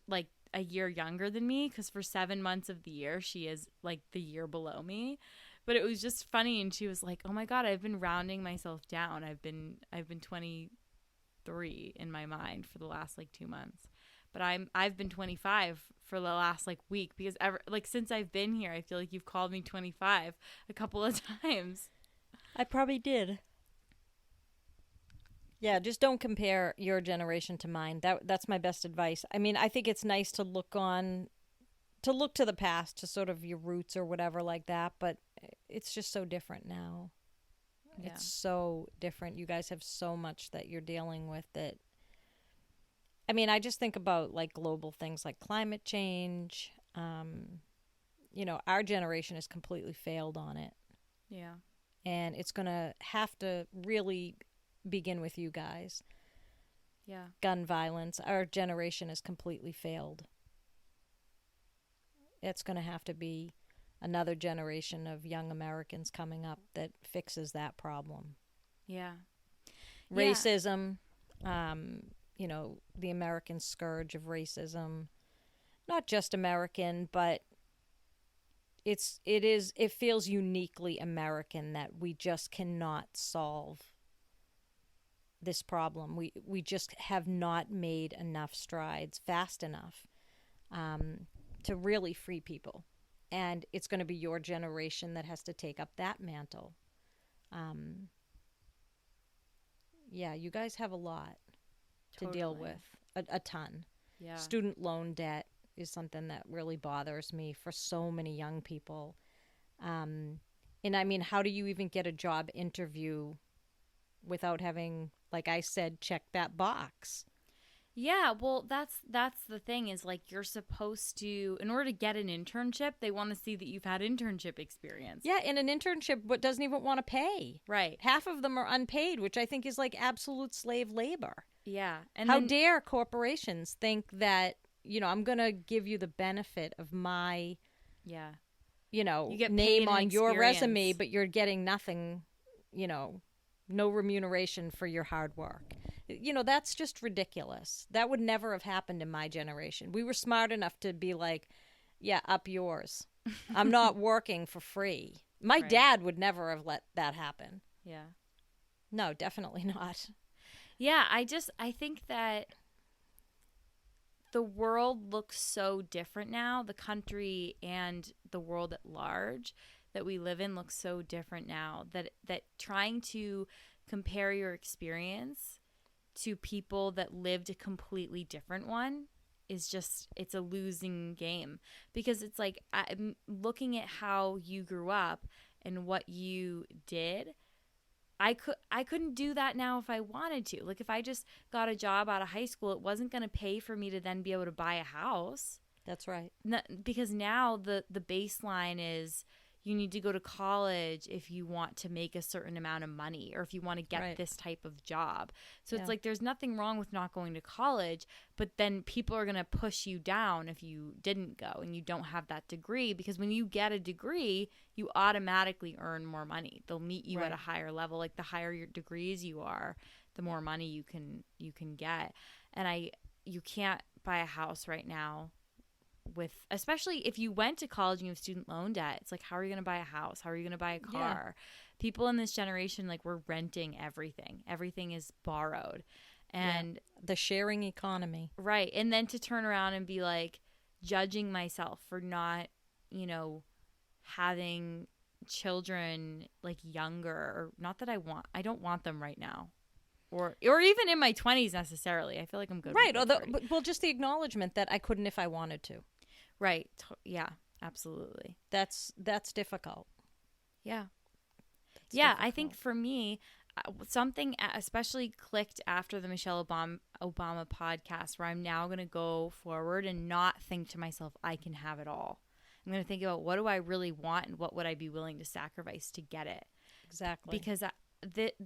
like a year younger than me because for 7 months of the year, she is like the year below me. But it was just funny, and she was like, "Oh my God, I've been rounding myself down. I've been 23 in my mind for the last like 2 months, but I've been 25 for the last like week because since I've been here, I feel like you've called me 25 a couple of times." I probably did. Yeah, just don't compare your generation to mine. That's my best advice. I mean, I think it's nice to look to the past, to sort of your roots or whatever like that, but it's just so different now. Yeah. It's so different. You guys have so much that you're dealing with that. I mean, I just think about like global things like climate change. Our generation has completely failed on it. Yeah. And it's going to have to really begin with you guys. Yeah. Gun violence. Our generation has completely failed. It's going to have to be another generation of young Americans coming up that fixes that problem. Yeah. Racism, the American scourge of racism. Not just American, but it feels uniquely American that we just cannot solve this problem. We just have not made enough strides fast enough to really free people. And it's going to be your generation that has to take up that mantle. You guys have a lot to deal with, a ton. Yeah. Student loan debt is something that really bothers me for so many young people. And I mean, how do you even get a job interview without having, like I said, check that box? Yeah, well, that's the thing is like you're supposed to, in order to get an internship, they want to see that you've had internship experience. Yeah, and an internship doesn't even want to pay. Right. Half of them are unpaid, which I think is like absolute slave labor. Yeah. And how dare corporations think that, I'm going to give you the benefit of my, you get name on your resume, but you're getting nothing, no remuneration for your hard work. That's just ridiculous. That would never have happened in my generation. We were smart enough to be like, yeah, up yours. I'm not working for free. My dad would never have let that happen. Yeah. No, definitely not. Yeah, I think that the world looks so different now. The country and the world at large that we live in looks so different now that trying to compare your experience to people that lived a completely different one is just, it's a losing game, because it's like I'm looking at how you grew up and what you did. I couldn't do that now if I wanted to. Like if I just got a job out of high school, it wasn't going to pay for me to then be able to buy a house. That's right. Because now the baseline is you need to go to college if you want to make a certain amount of money or if you want to get this type of job. So it's like there's nothing wrong with not going to college, but then people are going to push you down if you didn't go and you don't have that degree, because when you get a degree, you automatically earn more money. They'll meet you at a higher level. Like the higher your degrees you are, the more money you can get. And you can't buy a house right now especially if you went to college and you have student loan debt. It's like, how are you going to buy a house? How are you going to buy a car? Yeah. People in this generation, like, we're renting everything. Everything is borrowed. And the sharing economy. Right. And then to turn around and be like judging myself for not, having children like younger, or not that I don't want them right now. Or even in my 20s necessarily. I feel like I'm good. Right. Well, just the acknowledgement that I couldn't if I wanted to. Right. Yeah, absolutely. That's difficult. Yeah. Difficult. I think for me, something especially clicked after the Michelle Obama podcast, where I'm now going to go forward and not think to myself, I can have it all. I'm going to think about, what do I really want and what would I be willing to sacrifice to get it? Exactly. Because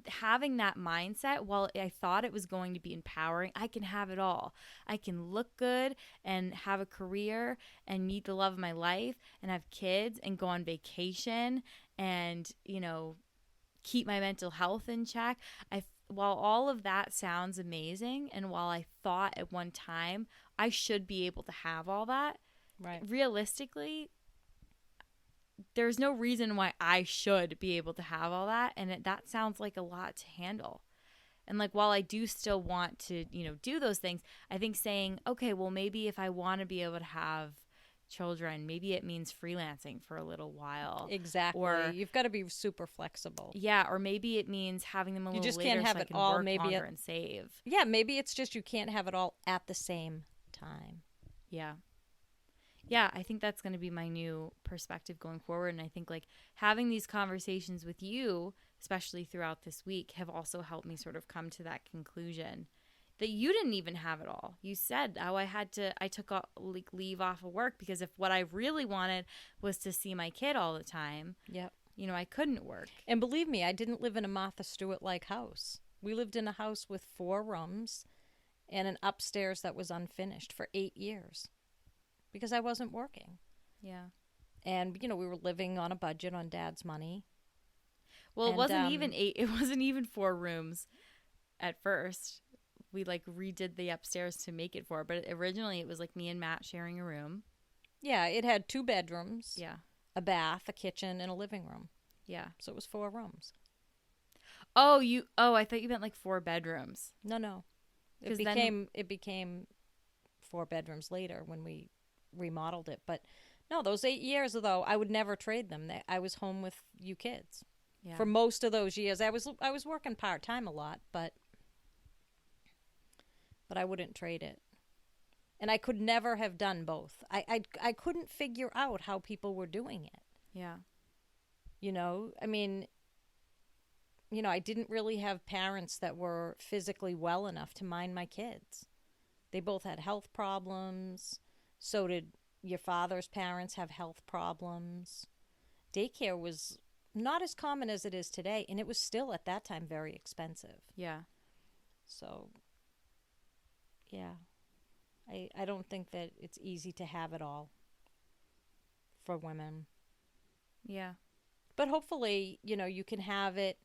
having that mindset, while I thought it was going to be empowering, I can have it all. I can look good and have a career and meet the love of my life and have kids and go on vacation and, keep my mental health in check. While all of that sounds amazing, and while I thought at one time I should be able to have all that, right, realistically, there's no reason why I should be able to have all that. And that sounds like a lot to handle. And like, while I do still want to, do those things, I think saying, okay, well, maybe if I want to be able to have children, maybe it means freelancing for a little while. Exactly. Or you've got to be super flexible. Yeah. Or maybe it means having them a little later. You just can't have it all. Maybe and save. Yeah. Maybe it's just you can't have it all at the same time. Yeah. Yeah, I think that's going to be my new perspective going forward. And I think like having these conversations with you, especially throughout this week, have also helped me sort of come to that conclusion that you didn't even have it all. You said how I took leave off of work because if what I really wanted was to see my kid all the time, yep, I couldn't work. And believe me, I didn't live in a Martha Stewart-like house. We lived in a house with 4 rooms and an upstairs that was unfinished for 8 years. Because I wasn't working. Yeah. And, we were living on a budget on Dad's money. Well, it wasn't even 8. It wasn't even 4 rooms at first. We, redid the upstairs to make it 4. But originally, it was, me and Matt sharing a room. Yeah, it had 2 bedrooms. Yeah. A bath, a kitchen, and a living room. Yeah. So it was 4 rooms. Oh, I thought you meant, 4 bedrooms. No. It became 4 bedrooms later when we remodeled it. But no, those 8 years, though, I would never trade them. I was home with you kids. Yeah. For most of those years. I was working part-time a lot, but I wouldn't trade it. And I could never have done both. I couldn't figure out how people were doing it. Yeah. I mean, I didn't really have parents that were physically well enough to mind my kids. They both had health problems. So did your father's parents have health problems. Daycare was not as common as it is today, and it was still at that time very expensive. Yeah. So, yeah. I don't think that it's easy to have it all for women. Yeah. But hopefully, you can have it,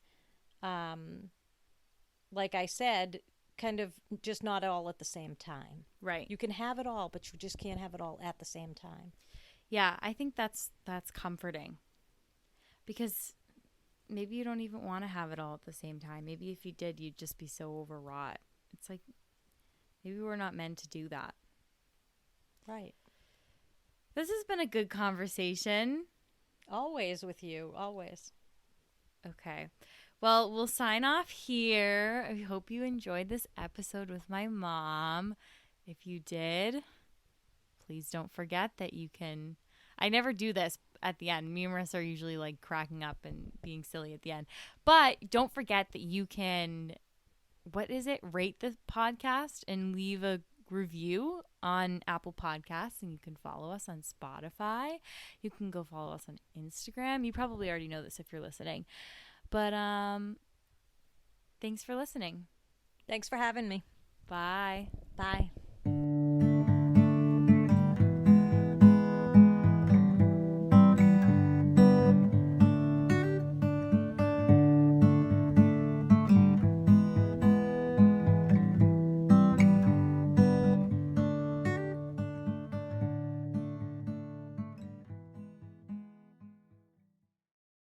like I said, kind of just not all at the same time. Right. You can have it all, but you just can't have it all at the same time. Yeah, I think that's comforting. Because maybe you don't even want to have it all at the same time. Maybe if you did, you'd just be so overwrought. It's like, maybe we're not meant to do that. Right. This has been a good conversation. Always with you, always. Okay. Well, we'll sign off here. I hope you enjoyed this episode with my mom. If you did, please don't forget that you can... I never do this at the end. Me and Marissa are usually cracking up and being silly at the end. But don't forget that you can... Rate the podcast and leave a review on Apple Podcasts, and you can follow us on Spotify. You can go follow us on Instagram. You probably already know this if you're listening. But thanks for listening. Thanks for having me. Bye. Bye.